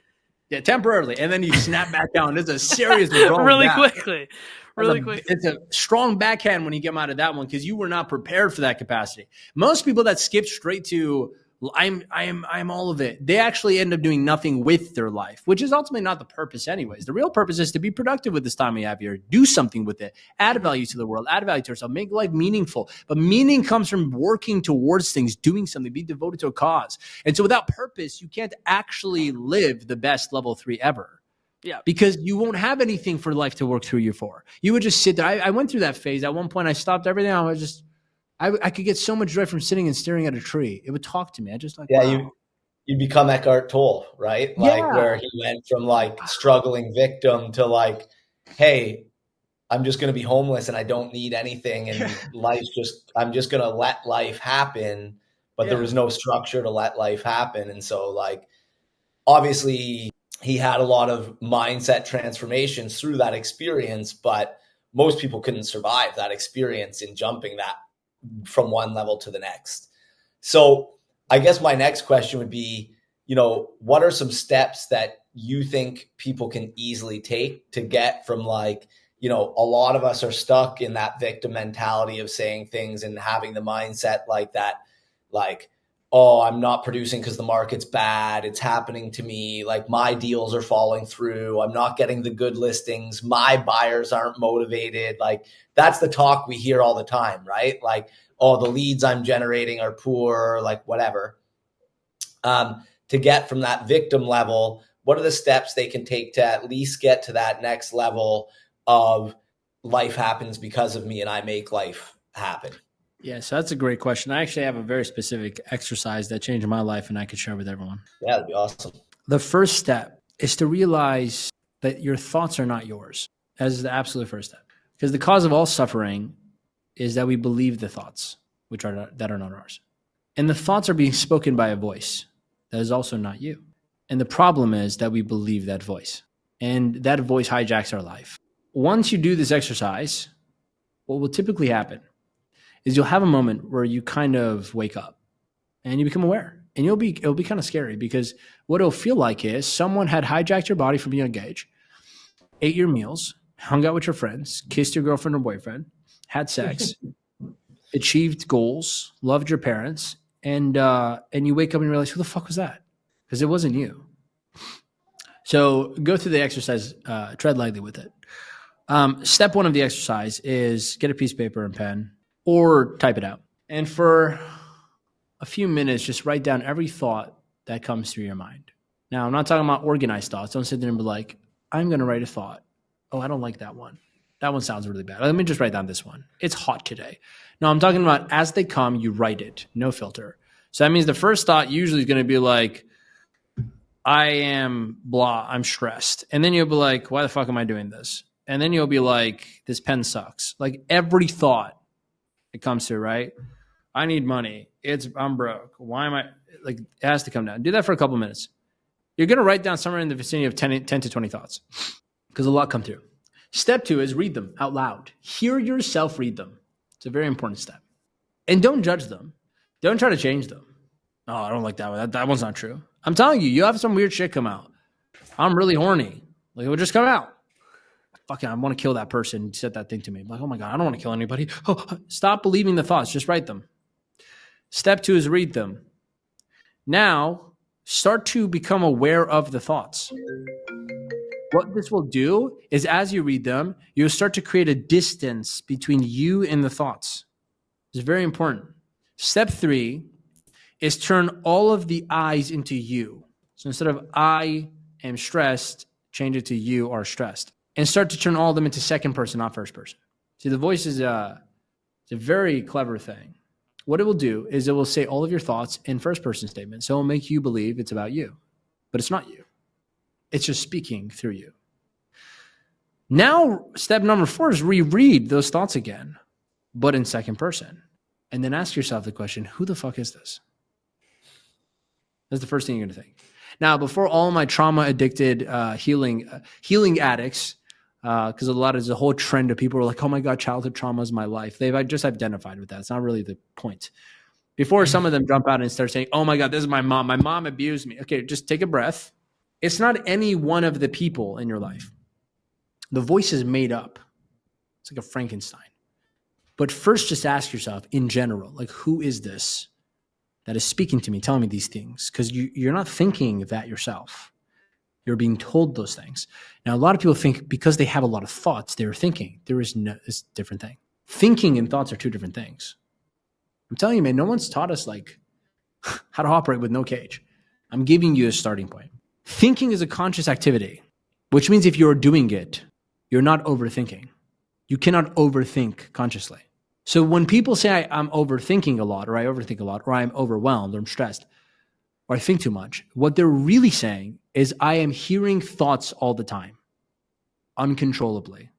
Yeah, temporarily. And then you snap back down. It's a serious withdrawal. Really quickly. Really quick. It's a strong backhand when you get out of that one because you were not prepared for that capacity. Most people that skip straight to I'm all of it, they actually end up doing nothing with their life, which is ultimately not the purpose anyways. The real purpose is to be productive with this time we have here. Do something with it. Add value to the world. Add value to yourself. Make life meaningful. But meaning comes from working towards things, doing something, be devoted to a cause. And so without purpose, you can't actually live the best level 3 ever. Yeah. Because you won't have anything for life to work through you for. You would just sit there. I went through that phase. At one point, I stopped everything. I was just I could get so much joy from sitting and staring at a tree. It would talk to me. I just like, Yeah, wow. you become Eckhart Tolle, right? Like Yeah. where he went from like struggling victim to like, hey, I'm just going to be homeless and I don't need anything. And I'm just going to let life happen. But there was no structure to let life happen. And so like, obviously he had a lot of mindset transformations through that experience, but most people couldn't survive that experience in jumping that from one level to the next. So I guess my next question would be, what are some steps that you think people can easily take to get from like, a lot of us are stuck in that victim mentality of saying things and having the mindset like that, like, oh, I'm not producing because the market's bad. It's happening to me. Like my deals are falling through. I'm not getting the good listings. My buyers aren't motivated. Like that's the talk we hear all the time, right? Like, oh, the leads I'm generating are poor, like whatever. To get from that victim level, what are the steps they can take to at least get to that next level of life happens because of me and I make life happen? Yeah, so that's a great question. I actually have a very specific exercise that changed my life and I could share with everyone. Yeah, that'd be awesome. The first step is to realize that your thoughts are not yours. That is the absolute first step. Because the cause of all suffering is that we believe the thoughts, that are not ours. And the thoughts are being spoken by a voice that is also not you. And the problem is that we believe that voice. And that voice hijacks our life. Once you do this exercise, what will typically happen is you'll have a moment where you kind of wake up and you become aware. And it'll be kind of scary because what it'll feel like is someone had hijacked your body from a young age, ate your meals, hung out with your friends, kissed your girlfriend or boyfriend, had sex, achieved goals, loved your parents, and you wake up and realize, who the fuck was that? Because it wasn't you. So go through the exercise, tread lightly with it. Step one of the exercise is get a piece of paper and pen or type it out. And for a few minutes, just write down every thought that comes through your mind. Now, I'm not talking about organized thoughts. Don't sit there and be like, I'm going to write a thought. Oh, I don't like that one. That one sounds really bad. Let me just write down this one. It's hot today. No, I'm talking about as they come, you write it, no filter. So that means the first thought usually is going to be like, I am blah, I'm stressed. And then you'll be like, why the fuck am I doing this? And then you'll be like, this pen sucks. Like every thought that comes through, right? I need money. I'm broke. Why am I, like, it has to come down. Do that for a couple minutes. You're going to write down somewhere in the vicinity of 10 to 20 thoughts because a lot come through. Step two is read them out loud. Hear yourself read them. It's a very important step. And don't judge them. Don't try to change them. Oh, I don't like that one. That one's not true. I'm telling you, you have some weird shit come out. I'm really horny. Like, it will just come out. Fucking, I want to kill that person who said that thing to me. I'm like, oh my God, I don't want to kill anybody. Oh, stop believing the thoughts. Just write them. Step two is read them. Now, start to become aware of the thoughts. What this will do is as you read them, you'll start to create a distance between you and the thoughts. It's very important. Step three is turn all of the I's into you. So instead of I am stressed, change it to you are stressed. And start to turn all of them into second person, not first person. See, the voice is it's a very clever thing. What it will do is it will say all of your thoughts in first person statements. So it will make you believe it's about you, but it's not you. It's just speaking through you. Now, step number 4 is reread those thoughts again, but in second person. And then ask yourself the question, who the fuck is this? That's the first thing you're going to think. Now, before all my trauma-addicted healing addicts, because there's a whole trend of people who are like, oh my God, childhood trauma is my life. They've just identified with that. It's not really the point. Before some of them jump out and start saying, oh my God, this is my mom. My mom abused me. Okay, just take a breath. It's not any one of the people in your life. The voice is made up. It's like a Frankenstein. But first, just ask yourself in general, like, who is this that is speaking to me, telling me these things? Because you're not thinking that yourself. You're being told those things. Now, a lot of people think because they have a lot of thoughts, they're thinking. There is no, it's a different thing. Thinking and thoughts are two different things. I'm telling you, man, no one's taught us like how to operate with no cage. I'm giving you a starting point. Thinking is a conscious activity, which means if you're doing it, you're not overthinking. You cannot overthink consciously. So when people say I'm overthinking a lot, or I overthink a lot, or I'm overwhelmed, or I'm stressed, or I think too much, what they're really saying is I am hearing thoughts all the time, uncontrollably.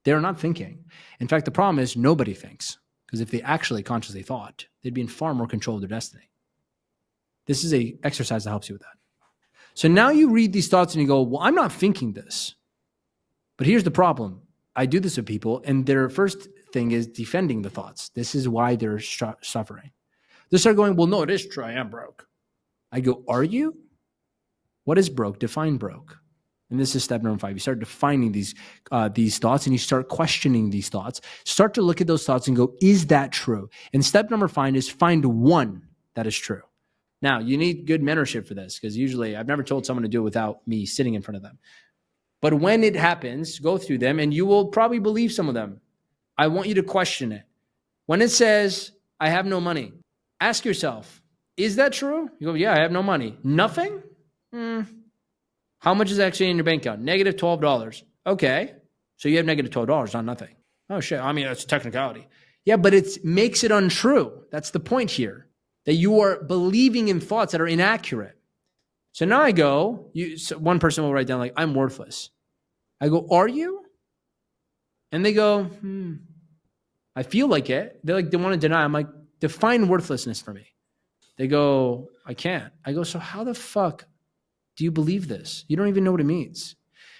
They're not thinking. In fact, the problem is nobody thinks, because if they actually consciously thought, they'd be in far more control of their destiny. This is an exercise that helps you with that. So now you read these thoughts and you go, well, I'm not thinking this. But here's the problem. I do this with people, and their first thing is defending the thoughts. This is why they're suffering. They start going, well, no, it is true. I am broke. I go, are you? What is broke? Define broke. And this is step number 5. You start defining these thoughts, and you start questioning these thoughts. Start to look at those thoughts and go, is that true? And step number 5 is find one that is true. Now, you need good mentorship for this, because usually I've never told someone to do it without me sitting in front of them. But when it happens, go through them, and you will probably believe some of them. I want you to question it. When it says, I have no money, ask yourself, is that true? You go, yeah, I have no money. Nothing? How much is actually in your bank account? Negative $12. Okay. So you have negative $12, not nothing. Oh, shit. I mean, that's a technicality. Yeah, but it makes it untrue. That's the point here, that you are believing in thoughts that are inaccurate. So now I go, one person will write down like, I'm worthless. I go, are you? And they go, I feel like it. They want to deny. I'm like, define worthlessness for me. They go, I can't. I go, so how the fuck do you believe this? You don't even know what it means.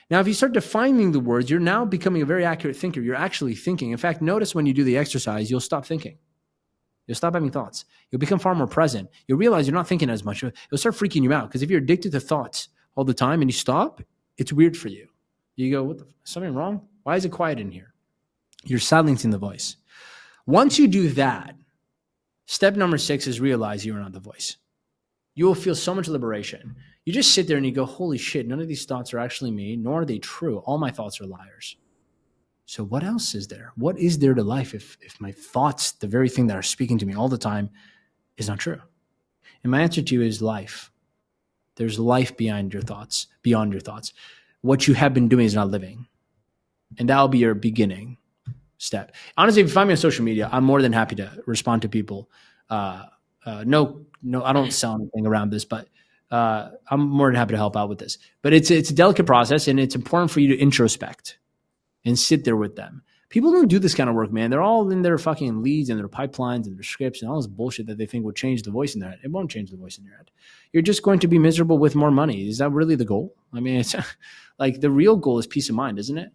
Now, if you start defining the words, you're now becoming a very accurate thinker. You're actually thinking. In fact, notice when you do the exercise, you'll stop thinking. You'll stop having thoughts. You'll become far more present. You'll realize you're not thinking as much. It'll start freaking you out, because if you're addicted to thoughts all the time and you stop, it's weird for you. You go, what the, something wrong? Why is it quiet in here? You're silencing the voice. Once you do that, step number 6 is realize you are not the voice. You will feel so much liberation. You just sit there and you go, holy shit, none of these thoughts are actually me, nor are they true. All my thoughts are liars. So what else is there? What is there to life if my thoughts, the very thing that are speaking to me all the time, is not true? And my answer to you is life. There's life beyond your thoughts. What you have been doing is not living. And that'll be your beginning step. Honestly, if you find me on social media, I'm more than happy to respond to people. No, I don't sell anything around this, but I'm more than happy to help out with this. But it's a delicate process, and it's important for you to introspect and sit there with them. People don't do this kind of work, man. They're all in their fucking leads and their pipelines and their scripts and all this bullshit that they think will change the voice in their head. It won't change the voice in your head. You're just going to be miserable with more money. Is that really the goal? I mean, it's like the real goal is peace of mind, isn't it?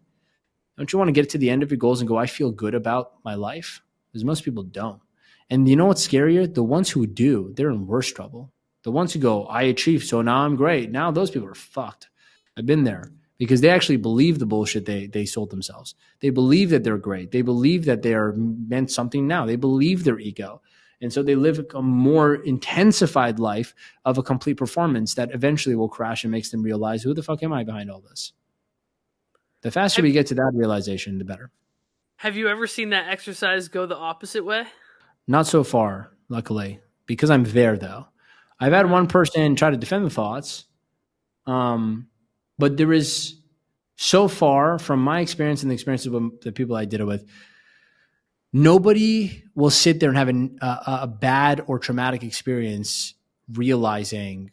Don't you want to get to the end of your goals and go, I feel good about my life? Because most people don't. And you know what's scarier? The ones who do, they're in worse trouble. The ones who go, I achieved, so now I'm great. Now those people are fucked. I've been there. Because they actually believe the bullshit they sold themselves. They believe that they're great. They believe that they are meant something now. They believe their ego. And so they live a more intensified life of a complete performance that eventually will crash and makes them realize, who the fuck am I behind all this? The faster we get to that realization, the better. Have you ever seen that exercise go the opposite way? Not so far, luckily, because I'm there, though. I've had one person try to defend the thoughts, but there is, so far, from my experience and the experience of the people I did it with, nobody will sit there and have a bad or traumatic experience realizing,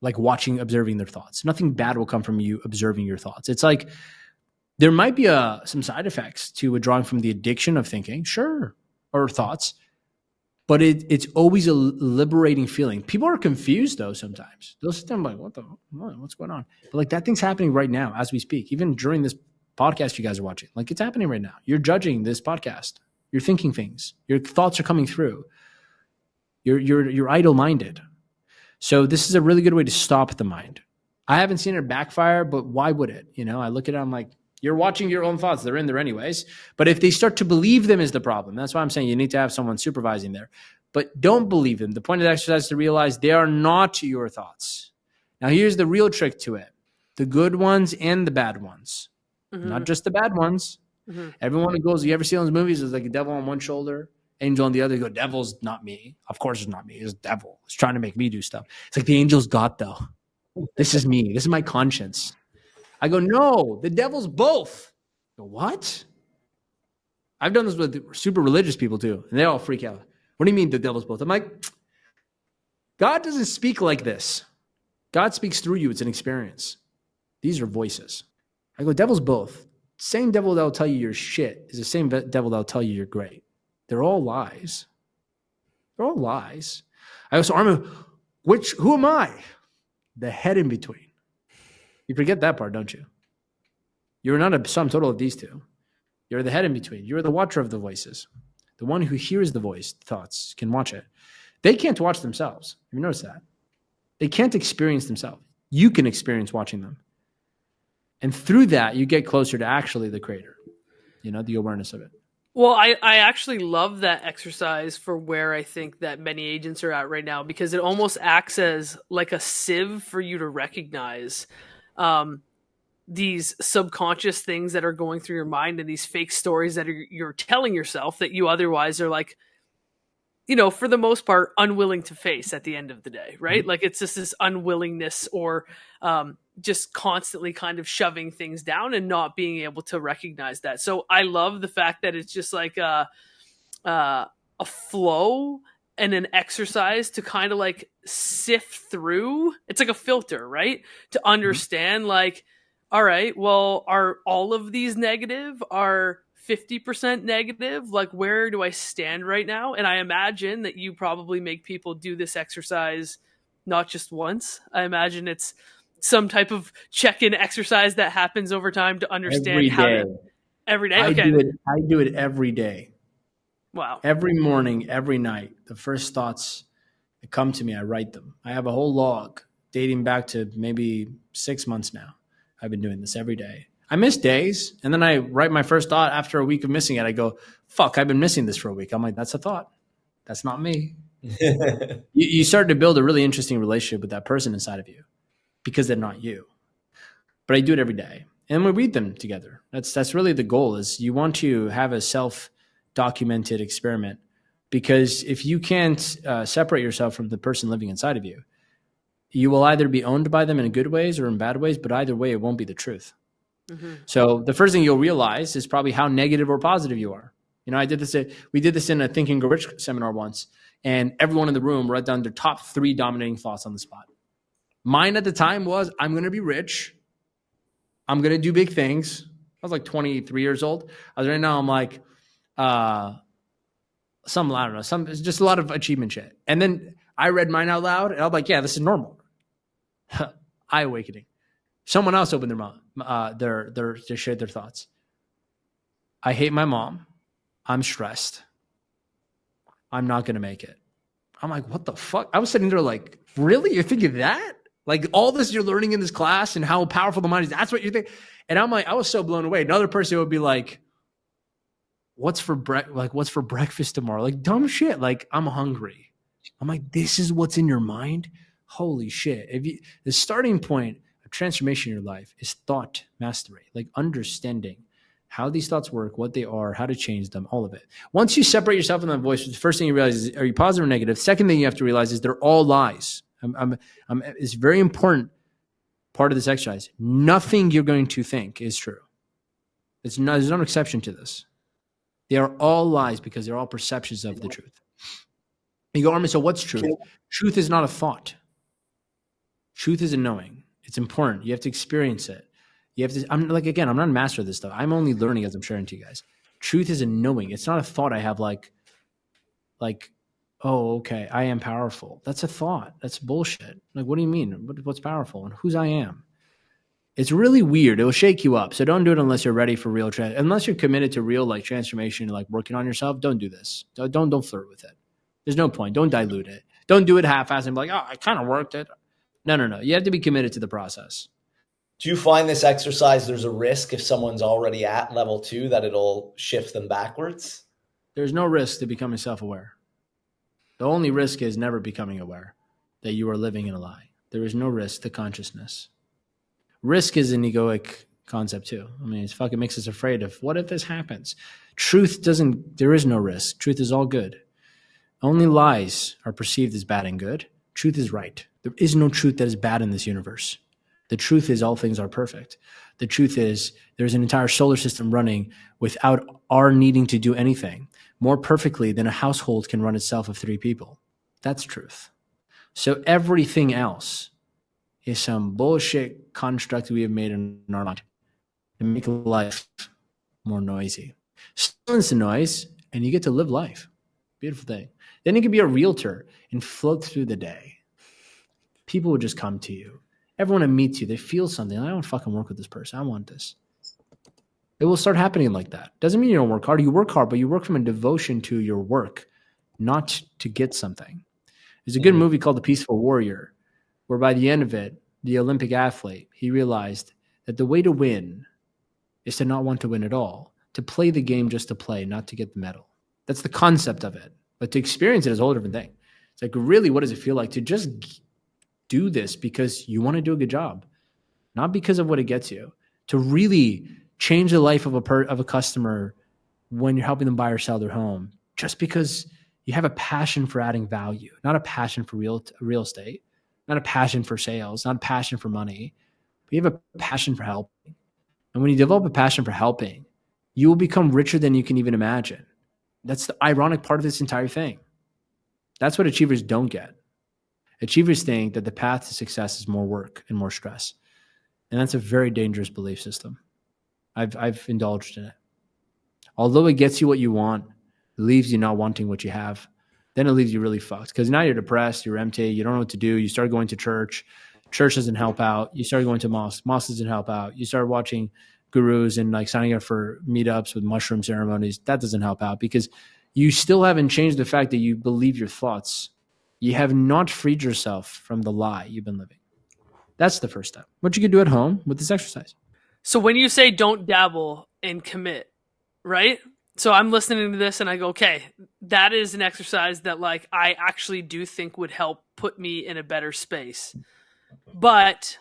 like observing their thoughts. Nothing bad will come from you observing your thoughts. It's like there might be some side effects to withdrawing from the addiction of thinking, sure, or thoughts. But it's always a liberating feeling. People are confused, though, sometimes. They'll sit there and be like, what's going on? But like that thing's happening right now as we speak. Even during this podcast you guys are watching. Like it's happening right now. You're judging this podcast. You're thinking things. Your thoughts are coming through. You're idle-minded. So this is a really good way to stop the mind. I haven't seen it backfire, but why would it? You know, I look at it, I'm like, you're watching your own thoughts. They're in there anyways. But if they start to believe them is the problem. That's why I'm saying you need to have someone supervising there. But don't believe them. The point of the exercise is to realize they are not your thoughts. Now, here's the real trick to it. The good ones and the bad ones. Mm-hmm. Not just the bad ones. Mm-hmm. Everyone who goes, you ever see those movies? There's like a devil on one shoulder, angel on the other. You go, devil's not me. Of course it's not me. It's the devil. It's trying to make me do stuff. It's like the angel's God, though. This is me. This is my conscience. I go, no, the devil's both. I go, what? I've done this with super religious people too, and they all freak out. What do you mean the devil's both? I'm like, God doesn't speak like this. God speaks through you. It's an experience. These are voices. I go, devil's both. Same devil that'll tell you you're shit is the same devil that'll tell you you're great. They're all lies. They're all lies. I go, so Armin, who am I? The head in between. You forget that part, don't you? You're not a sum total of these two. You're the head in between. You're the watcher of the voices. The one who hears the voice, thoughts, can watch it. They can't watch themselves. Have you noticed that? They can't experience themselves. You can experience watching them. And through that, you get closer to actually the creator, the awareness of it. Well, I actually love that exercise for where I think that many agents are at right now, because it almost acts as like a sieve for you to recognize these subconscious things that are going through your mind and these fake stories that you're telling yourself that you otherwise are like, for the most part, unwilling to face at the end of the day, right? Mm-hmm. Like it's just this unwillingness or just constantly kind of shoving things down and not being able to recognize that. So I love the fact that it's just like a flow and an exercise to kind of like sift through. It's like a filter, right? To understand like, all right, well, are all of these negative? Are 50% negative? Like, where do I stand right now? And I imagine that you probably make people do this exercise not just once. I imagine it's some type of check-in exercise that happens over time to understand every day. Okay. I do it every day. Wow. Every morning, every night, the first thoughts that come to me, I write them. I have a whole log dating back to maybe 6 months now. I've been doing this every day. I miss days, and then I write my first thought after a week of missing it. I go, fuck, I've been missing this for a week. I'm like, that's a thought. That's not me. You start to build a really interesting relationship with that person inside of you because they're not you. But I do it every day. And we read them together. That's really the goal, is you want to have a self-documented experiment, because if you can't separate yourself from the person living inside of you, you will either be owned by them in good ways or in bad ways, but either way, it won't be the truth. Mm-hmm. So the first thing you'll realize is probably how negative or positive you are. We did this in a Think and Grow Rich seminar once, and everyone in the room wrote down their top 3 dominating thoughts on the spot. Mine at the time was, I'm going to be rich. I'm going to do big things. I was like 23 years old. Right now I'm like, I don't know, it's just a lot of achievement shit. And then I read mine out loud, and I'm like, yeah, this is normal. Eye awakening. Someone else opened their mouth. They shared their thoughts. I hate my mom. I'm stressed. I'm not going to make it. I'm like, what the fuck? I was sitting there like, really? You're thinking that? Like all this you're learning in this class and how powerful the mind is, that's what you think? And I'm like, I was so blown away. Another person would be like, what's for breakfast tomorrow? Like dumb shit. Like, I'm hungry. I'm like, this is what's in your mind? Holy shit. The starting point of transformation in your life is thought mastery, like understanding how these thoughts work, what they are, how to change them, all of it. Once you separate yourself from that voice, the first thing you realize is, are you positive or negative? Second thing you have to realize is they're all lies. It's a very important part of this exercise. Nothing you're going to think is true. There's no exception to this. They are all lies because they're all perceptions of the truth. You go, Armin, so what's truth? Truth is not a thought. Truth is a knowing. It's important. You have to experience it. I'm not a master of this stuff. I'm only learning as I'm sharing to you guys. Truth is a knowing. It's not a thought I have like, oh, okay, I am powerful. That's a thought. That's bullshit. Like, what do you mean? What's powerful? And whose I am? It's really weird. It will shake you up. So don't do it unless you're ready for real unless you're committed to real like transformation, like working on yourself. Don't do this. Don't flirt with it. There's no point. Don't dilute it. Don't do it half-assed and be like, oh, I kind of worked it. No. You have to be committed to the process. Do you find this exercise, there's a risk if someone's already at level 2 that it'll shift them backwards? There's no risk to becoming self-aware. The only risk is never becoming aware that you are living in a lie. There is no risk to consciousness. Risk is an egoic concept too. I mean, it fucking makes us afraid of what if this happens? There is no risk. Truth is all good. Only lies are perceived as bad and good. Truth is right. There is no truth that is bad in this universe. The truth is all things are perfect. The truth is there's an entire solar system running without our needing to do anything more perfectly than a household can run itself of 3 people. That's truth. So everything else is some bullshit construct we have made in our mind to make life more noisy. Silence the noise and you get to live life. Beautiful thing. Then you can be a realtor and float through the day. People will just come to you. Everyone that meets you, they feel something. I don't fucking work with this person. I want this. It will start happening like that. Doesn't mean you don't work hard. You work hard, but you work from a devotion to your work, not to get something. There's a good movie called The Peaceful Warrior, where by the end of it, the Olympic athlete, he realized that the way to win is to not want to win at all, to play the game just to play, not to get the medal. That's the concept of it. But to experience it is a whole different thing. It's like, really, what does it feel like to just do this because you want to do a good job, not because of what it gets you, to really change the life of a customer when you're helping them buy or sell their home, just because you have a passion for adding value, not a passion for real estate, not a passion for sales, not a passion for money, but you have a passion for helping. And when you develop a passion for helping, you will become richer than you can even imagine. That's the ironic part of this entire thing. That's what achievers don't get. Achievers think that the path to success is more work and more stress. And that's a very dangerous belief system. I've indulged in it. Although it gets you what you want, it leaves you not wanting what you have. Then it leaves you really fucked because now you're depressed, you're empty, you don't know what to do. You start going to church. Church doesn't help out. You start going to mosque. Mosque doesn't help out. You start watching gurus and like signing up for meetups with mushroom ceremonies. That doesn't help out because you still haven't changed the fact that you believe your thoughts. You have not freed yourself from the lie you've been living. That's the first step. What you can do at home with this exercise. So when you say don't dabble and commit, right? So I'm listening to this and I go, okay, that is an exercise that like I actually do think would help put me in a better space. But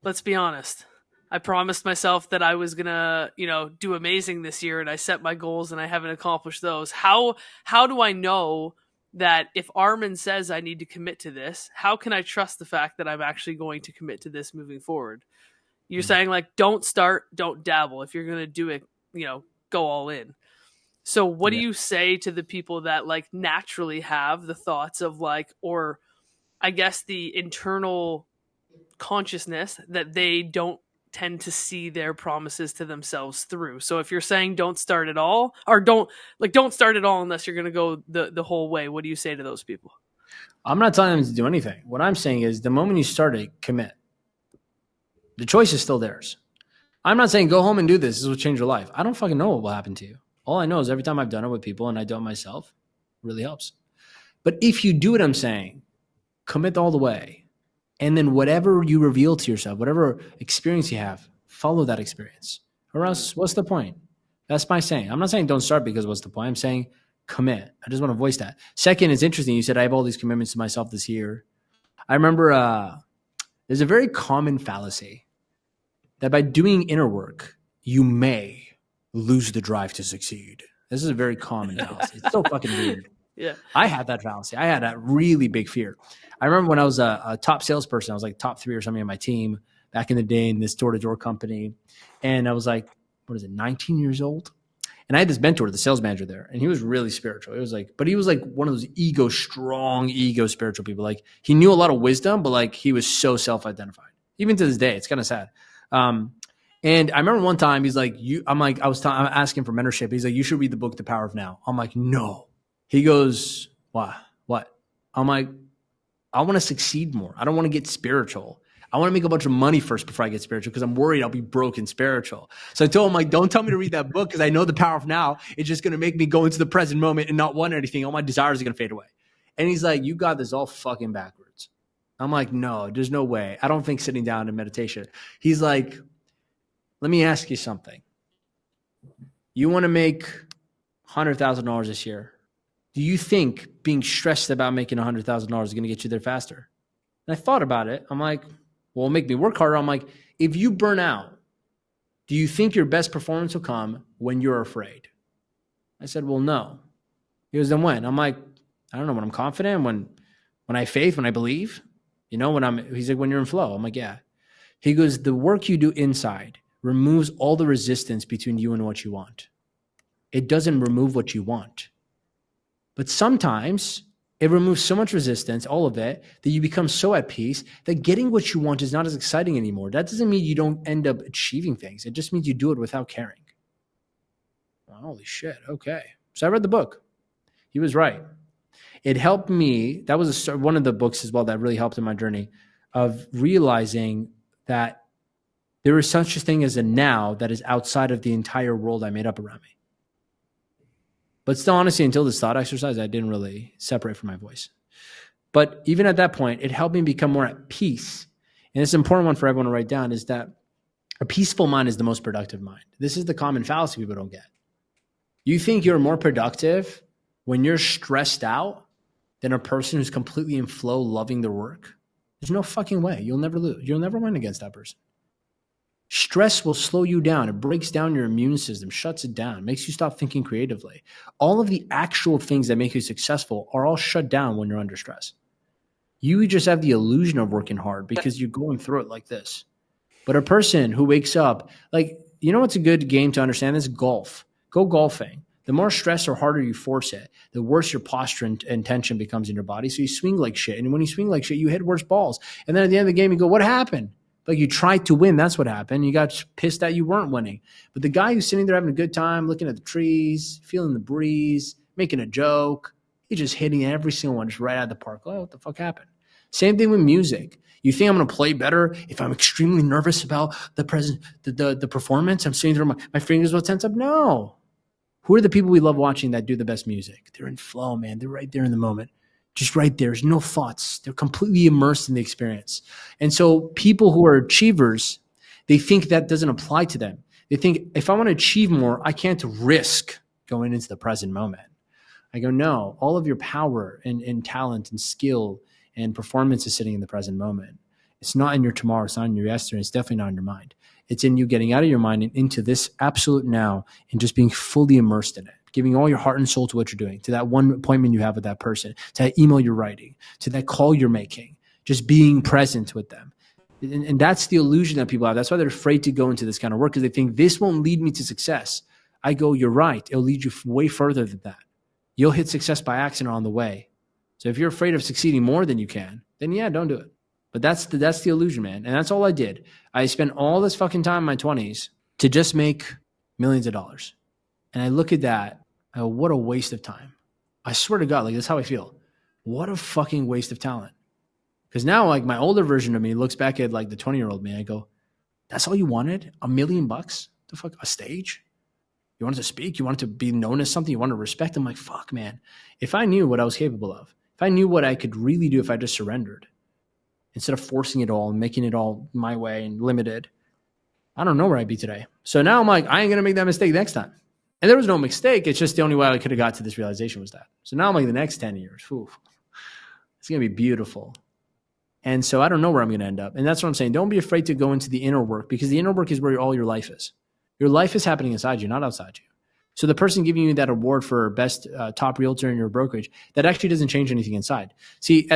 let's be honest. I promised myself that I was going to, do amazing this year and I set my goals and I haven't accomplished those. How do I know that if Armin says I need to commit to this, how can I trust the fact that I'm actually going to commit to this moving forward? You're saying like, don't start, don't dabble. If you're going to do it, go all in. So what do you say to the people that like naturally have the thoughts of like, or I guess the internal consciousness that they don't tend to see their promises to themselves through? So if you're saying don't start at all, or don't start at all unless you're going to go the whole way, what do you say to those people? I'm not telling them to do anything. What I'm saying is the moment you start it, commit. The choice is still theirs. I'm not saying go home and do this. This will change your life. I don't fucking know what will happen to you. All I know is every time I've done it with people and I do it myself, it really helps. But if you do what I'm saying, commit all the way. And then whatever you reveal to yourself, whatever experience you have, follow that experience. Or else, what's the point? That's my saying. I'm not saying don't start because what's the point? I'm saying commit. I just want to voice that. Second, it's interesting. You said I have all these commitments to myself this year. I remember there's a very common fallacy that by doing inner work, you may lose the drive to succeed. This is a very common fallacy. It's so fucking weird. Yeah. I had that fallacy. I had that really big fear. I remember when I was a top salesperson, I was like top 3 or something on my team back in the day in this door-to-door company. And I was like, 19 years old? And I had this mentor, the sales manager there, and he was really spiritual. But he was like one of those strong spiritual people. Like he knew a lot of wisdom, but like he was so self-identified. Even to this day, it's kind of sad. And I remember one time he's like, I'm asking for mentorship. He's like, you should read the book, The Power of Now. I'm like, no. He goes, what? I'm like, I want to succeed more. I don't want to get spiritual. I want to make a bunch of money first before I get spiritual because I'm worried I'll be broke and spiritual. So I told him, like, don't tell me to read that book because I know the power of now. It's just going to make me go into the present moment and not want anything. All my desires are going to fade away. And he's like, you got this all fucking backwards. I'm like, no, there's no way. I don't think sitting down in meditation. He's like, let me ask you something. You want to make $100,000 this year. Do you think being stressed about making $100,000 is going to get you there faster? And I thought about it. I'm like, well, it'll make me work harder. I'm like, if you burn out, do you think your best performance will come when you're afraid? I said, well, no. He goes, then when? I'm like, I don't know, when I'm confident, when I have faith, when I believe, he's like, when you're in flow. I'm like, yeah. He goes, the work you do inside removes all the resistance between you and what you want. It doesn't remove what you want. But sometimes it removes so much resistance, all of it, that you become so at peace that getting what you want is not as exciting anymore. That doesn't mean you don't end up achieving things. It just means you do it without caring. Holy shit. Okay. So I read the book. He was right. It helped me. That was one of the books as well that really helped in my journey of realizing that there is such a thing as a now that is outside of the entire world I made up around me. But still, honestly, until this thought exercise, I didn't really separate from my voice. But even at that point, it helped me become more at peace. And it's an important one for everyone to write down, is that a peaceful mind is the most productive mind. This is the common fallacy people don't get. You think you're more productive when you're stressed out than a person who's completely in flow, loving their work? There's no fucking way. You'll never lose. You'll never win against that person. Stress will slow you down. It breaks down your immune system, shuts it down, makes you stop thinking creatively. All of the actual things that make you successful are all shut down when you're under stress. You just have the illusion of working hard because you're going through it like this. But a person who wakes up, like, you know what's a good game to understand is golf. Go golfing. The more stress or harder you force it, the worse your posture and tension becomes in your body. So you swing like shit. And when you swing like shit, you hit worse balls. And then at the end of the game, you go, what happened? Like, you tried to win. That's what happened. You got pissed that you weren't winning. But the guy who's sitting there having a good time, looking at the trees, feeling the breeze, making a joke, he's just hitting every single one just right out of the park. Oh, what the fuck happened? Same thing with music. You think I'm going to play better if I'm extremely nervous about the performance? I'm sitting there, my fingers will tense up. No. Who are the people we love watching that do the best music? They're in flow, man. They're right there in the moment. Just right there. There's no thoughts. They're completely immersed in the experience. And so people who are achievers, they think that doesn't apply to them. They think, if I want to achieve more, I can't risk going into the present moment. I go, no, all of your power and talent and skill and performance is sitting in the present moment. It's not in your tomorrow. It's not in your yesterday. It's definitely not in your mind. It's in you getting out of your mind and into this absolute now and just being fully immersed in it, giving all your heart and soul to what you're doing, to that one appointment you have with that person, to that email you're writing, to that call you're making, just being present with them. And that's the illusion that people have. That's why they're afraid to go into this kind of work, because they think this won't lead me to success. I go, you're right. It'll lead you way further than that. You'll hit success by accident on the way. So if you're afraid of succeeding more than you can, then yeah, don't do it. But that's the illusion, man. And that's all I did. I spent all this fucking time in my 20s to just make millions of dollars. And I look at that, I go, what a waste of time. I swear to God, like, that's how I feel. What a fucking waste of talent. Because now, like, my older version of me looks back at, like, the 20-year-old me. I go, that's all you wanted? $1 million? The fuck? A stage? You wanted to speak? You wanted to be known as something? You wanted respect? I'm like, fuck, man. If I knew what I was capable of, if I knew what I could really do if I just surrendered, instead of forcing it all and making it all my way and limited, I don't know where I'd be today. So now I'm like, I ain't going to make that mistake next time. And there was no mistake. It's just the only way I could have got to this realization was that. So now I'm like, the next 10 years, whew, it's going to be beautiful. And so I don't know where I'm going to end up. And that's what I'm saying. Don't be afraid to go into the inner work, because the inner work is where all your life is. Your life is happening inside you, not outside you. So the person giving you that award for best top realtor in your brokerage, that actually doesn't change anything inside. See,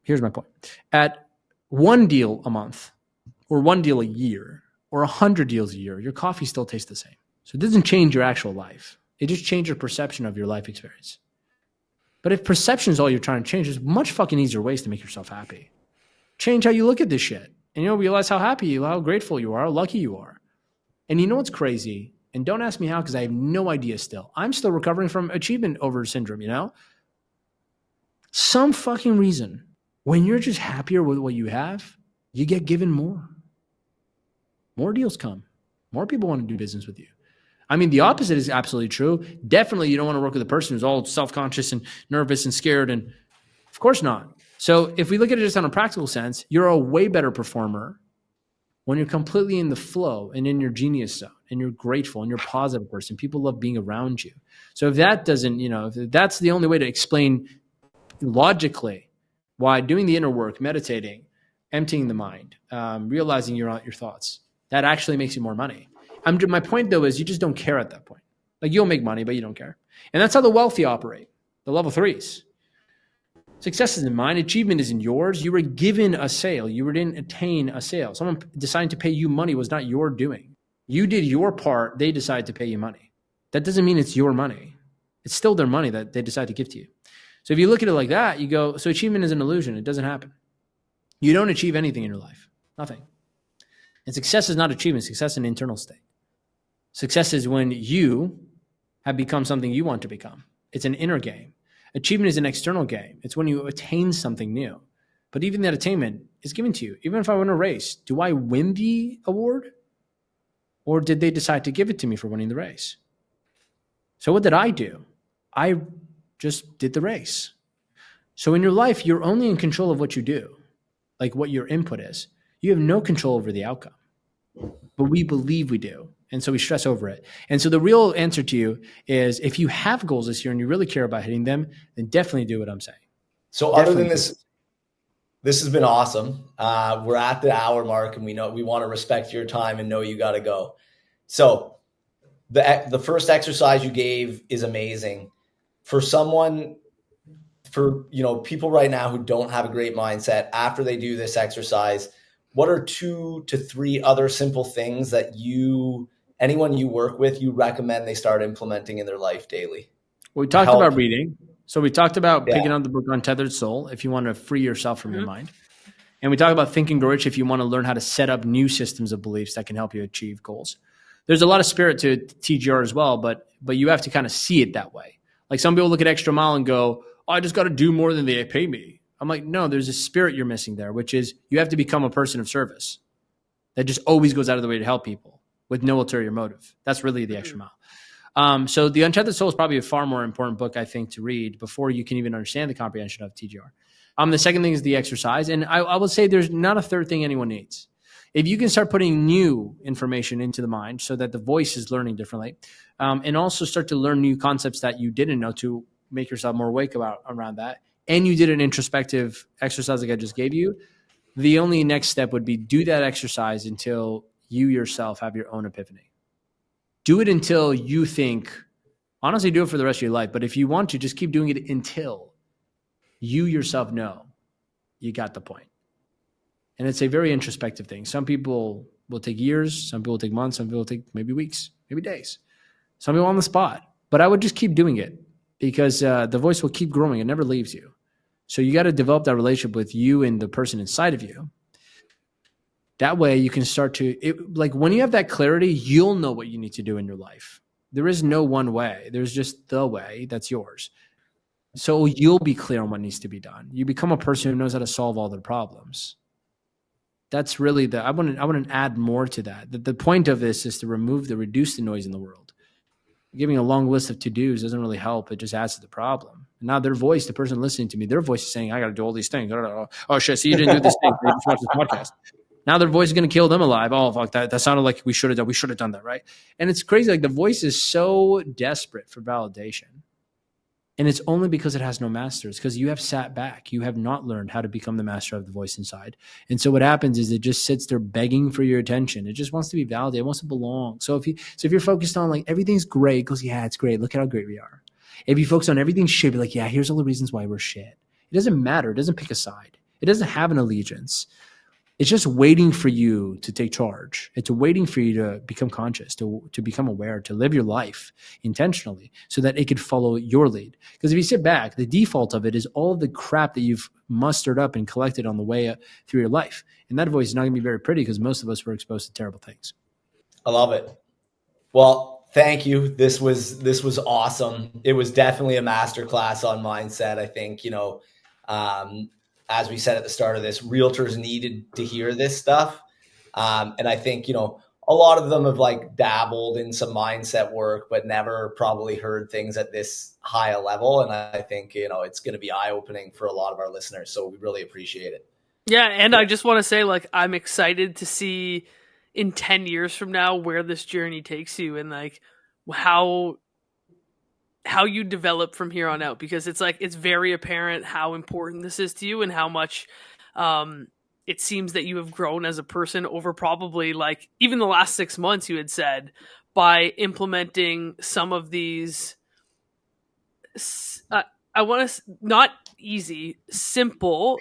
here's my point. At one deal a month or one deal a year or 100 deals a year, your coffee still tastes the same. So it doesn't change your actual life. It just changes your perception of your life experience. But if perception is all you're trying to change, there's much fucking easier ways to make yourself happy. Change how you look at this shit. And you'll realize how happy you are, how grateful you are, how lucky you are. And you know what's crazy? And don't ask me how, because I have no idea still. I'm still recovering from achievement over syndrome, you know? Some fucking reason, when you're just happier with what you have, you get given more. More deals come. More people want to do business with you. I mean, the opposite is absolutely true. Definitely, you don't want to work with a person who's all self-conscious and nervous and scared. And of course not. So if we look at it just on a practical sense, you're a way better performer when you're completely in the flow and in your genius zone and you're grateful and you're a positive person. People love being around you. So if that doesn't, if that's the only way to explain logically why doing the inner work, meditating, emptying the mind, realizing you're not your thoughts, that actually makes you more money. My point, though, is you just don't care at that point. Like, you'll make money, but you don't care. And that's how the wealthy operate, the level 3s. Success isn't mine. Achievement isn't yours. You were given a sale. You didn't attain a sale. Someone deciding to pay you money was not your doing. You did your part. They decided to pay you money. That doesn't mean it's your money. It's still their money that they decide to give to you. So if you look at it like that, you go, so achievement is an illusion. It doesn't happen. You don't achieve anything in your life. Nothing. And success is not achievement. Success is an internal state. Success is when you have become something you want to become. It's an inner game. Achievement is an external game. It's when you attain something new. But even that attainment is given to you. Even if I win a race, do I win the award? Or did they decide to give it to me for winning the race? So what did I do? I just did the race. So in your life, you're only in control of what you do, like what your input is. You have no control over the outcome. But we believe we do. And so we stress over it. And so the real answer to you is if you have goals this year and you really care about hitting them, then definitely do what I'm saying. So other than this has been awesome. We're at the hour mark and we want to respect your time and know you got to go. So the first exercise you gave is amazing. For people right now who don't have a great mindset, after they do this exercise, what are 2 to 3 other simple things that anyone you work with, you recommend they start implementing in their life daily? Well, we talked about reading. So we talked about picking up the book Untethered Soul if you want to free yourself from your mind. And we talked about Think and Grow Rich if you want to learn how to set up new systems of beliefs that can help you achieve goals. There's a lot of spirit to TGR as well, but you have to kind of see it that way. Like some people look at Extra Mile and go, oh, I just got to do more than they pay me. I'm like, no, there's a spirit you're missing there, which is you have to become a person of service that just always goes out of the way to help people with no ulterior motive. That's really the Extra Mile. So the Untethered Soul is probably a far more important book, I think, to read before you can even understand the comprehension of TGR. The second thing is the exercise. And I would say there's not a third thing anyone needs. If you can start putting new information into the mind so that the voice is learning differently, and also start to learn new concepts that you didn't know to make yourself more awake around that, and you did an introspective exercise like I just gave you, the only next step would be do that exercise until you yourself have your own epiphany. Do it until you think, honestly, do it for the rest of your life. But if you want to, just keep doing it until you yourself know you got the point. And it's a very introspective thing. Some people will take years. Some people will take months. Some people will take maybe weeks, maybe days. Some people on the spot. But I would just keep doing it because the voice will keep growing. It never leaves you. So you got to develop that relationship with you and the person inside of you. That way you can start to, like when you have that clarity, you'll know what you need to do in your life. There is no one way. There's just the way that's yours. So you'll be clear on what needs to be done. You become a person who knows how to solve all their problems. That's really I wouldn't add more to that. The point of this is to reduce the noise in the world. Giving a long list of to-dos doesn't really help. It just adds to the problem. And now their voice, the person listening to me, their voice is saying, I got to do all these things. Oh shit, so you didn't do this thing. You just watched this podcast. Now their voice is going to kill them alive. Oh, fuck, that sounded like we should have done that, right? And it's crazy. Like the voice is so desperate for validation. And it's only because it has no masters, because you have sat back. You have not learned how to become the master of the voice inside. And so what happens is it just sits there begging for your attention. It just wants to be validated. It wants to belong. So if you're focused on like everything's great, it goes, yeah, it's great. Look at how great we are. If you focus on everything's shit, be like, yeah, here's all the reasons why we're shit. It doesn't matter. It doesn't pick a side. It doesn't have an allegiance. It's just waiting for you to take charge. It's waiting for you to become conscious, to become aware, to live your life intentionally so that it could follow your lead. Because if you sit back, the default of it is all of the crap that you've mustered up and collected on the way through your life. And that voice is not going to be very pretty because most of us were exposed to terrible things. I love it. Well, thank you. This was awesome. It was definitely a masterclass on mindset. I think, as we said at the start of this, realtors needed to hear this stuff. And I think, a lot of them have like dabbled in some mindset work, but never probably heard things at this high a level. And I think, it's going to be eye-opening for a lot of our listeners. So we really appreciate it. Yeah. And I just want to say, like, I'm excited to see in 10 years from now where this journey takes you and like how you develop from here on out, because it's like, it's very apparent how important this is to you and how much it seems that you have grown as a person over probably like even the last 6 months, you had said, by implementing some of these, I want to not easy, simple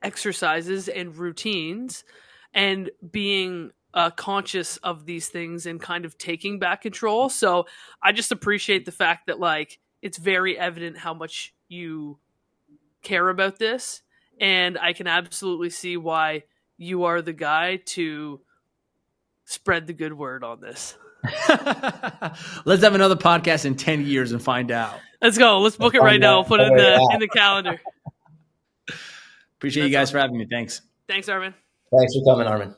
exercises and routines, and being conscious of these things and kind of taking back control. So I just appreciate the fact that like it's very evident how much you care about this, and I can absolutely see why you are the guy to spread the good word on this. Let's have another podcast in 10 years and find out. Let's go. Let's book it right now. We'll put it in the calendar. Appreciate you guys for having me. Thanks. Thanks, Armin. Thanks for coming, Armin.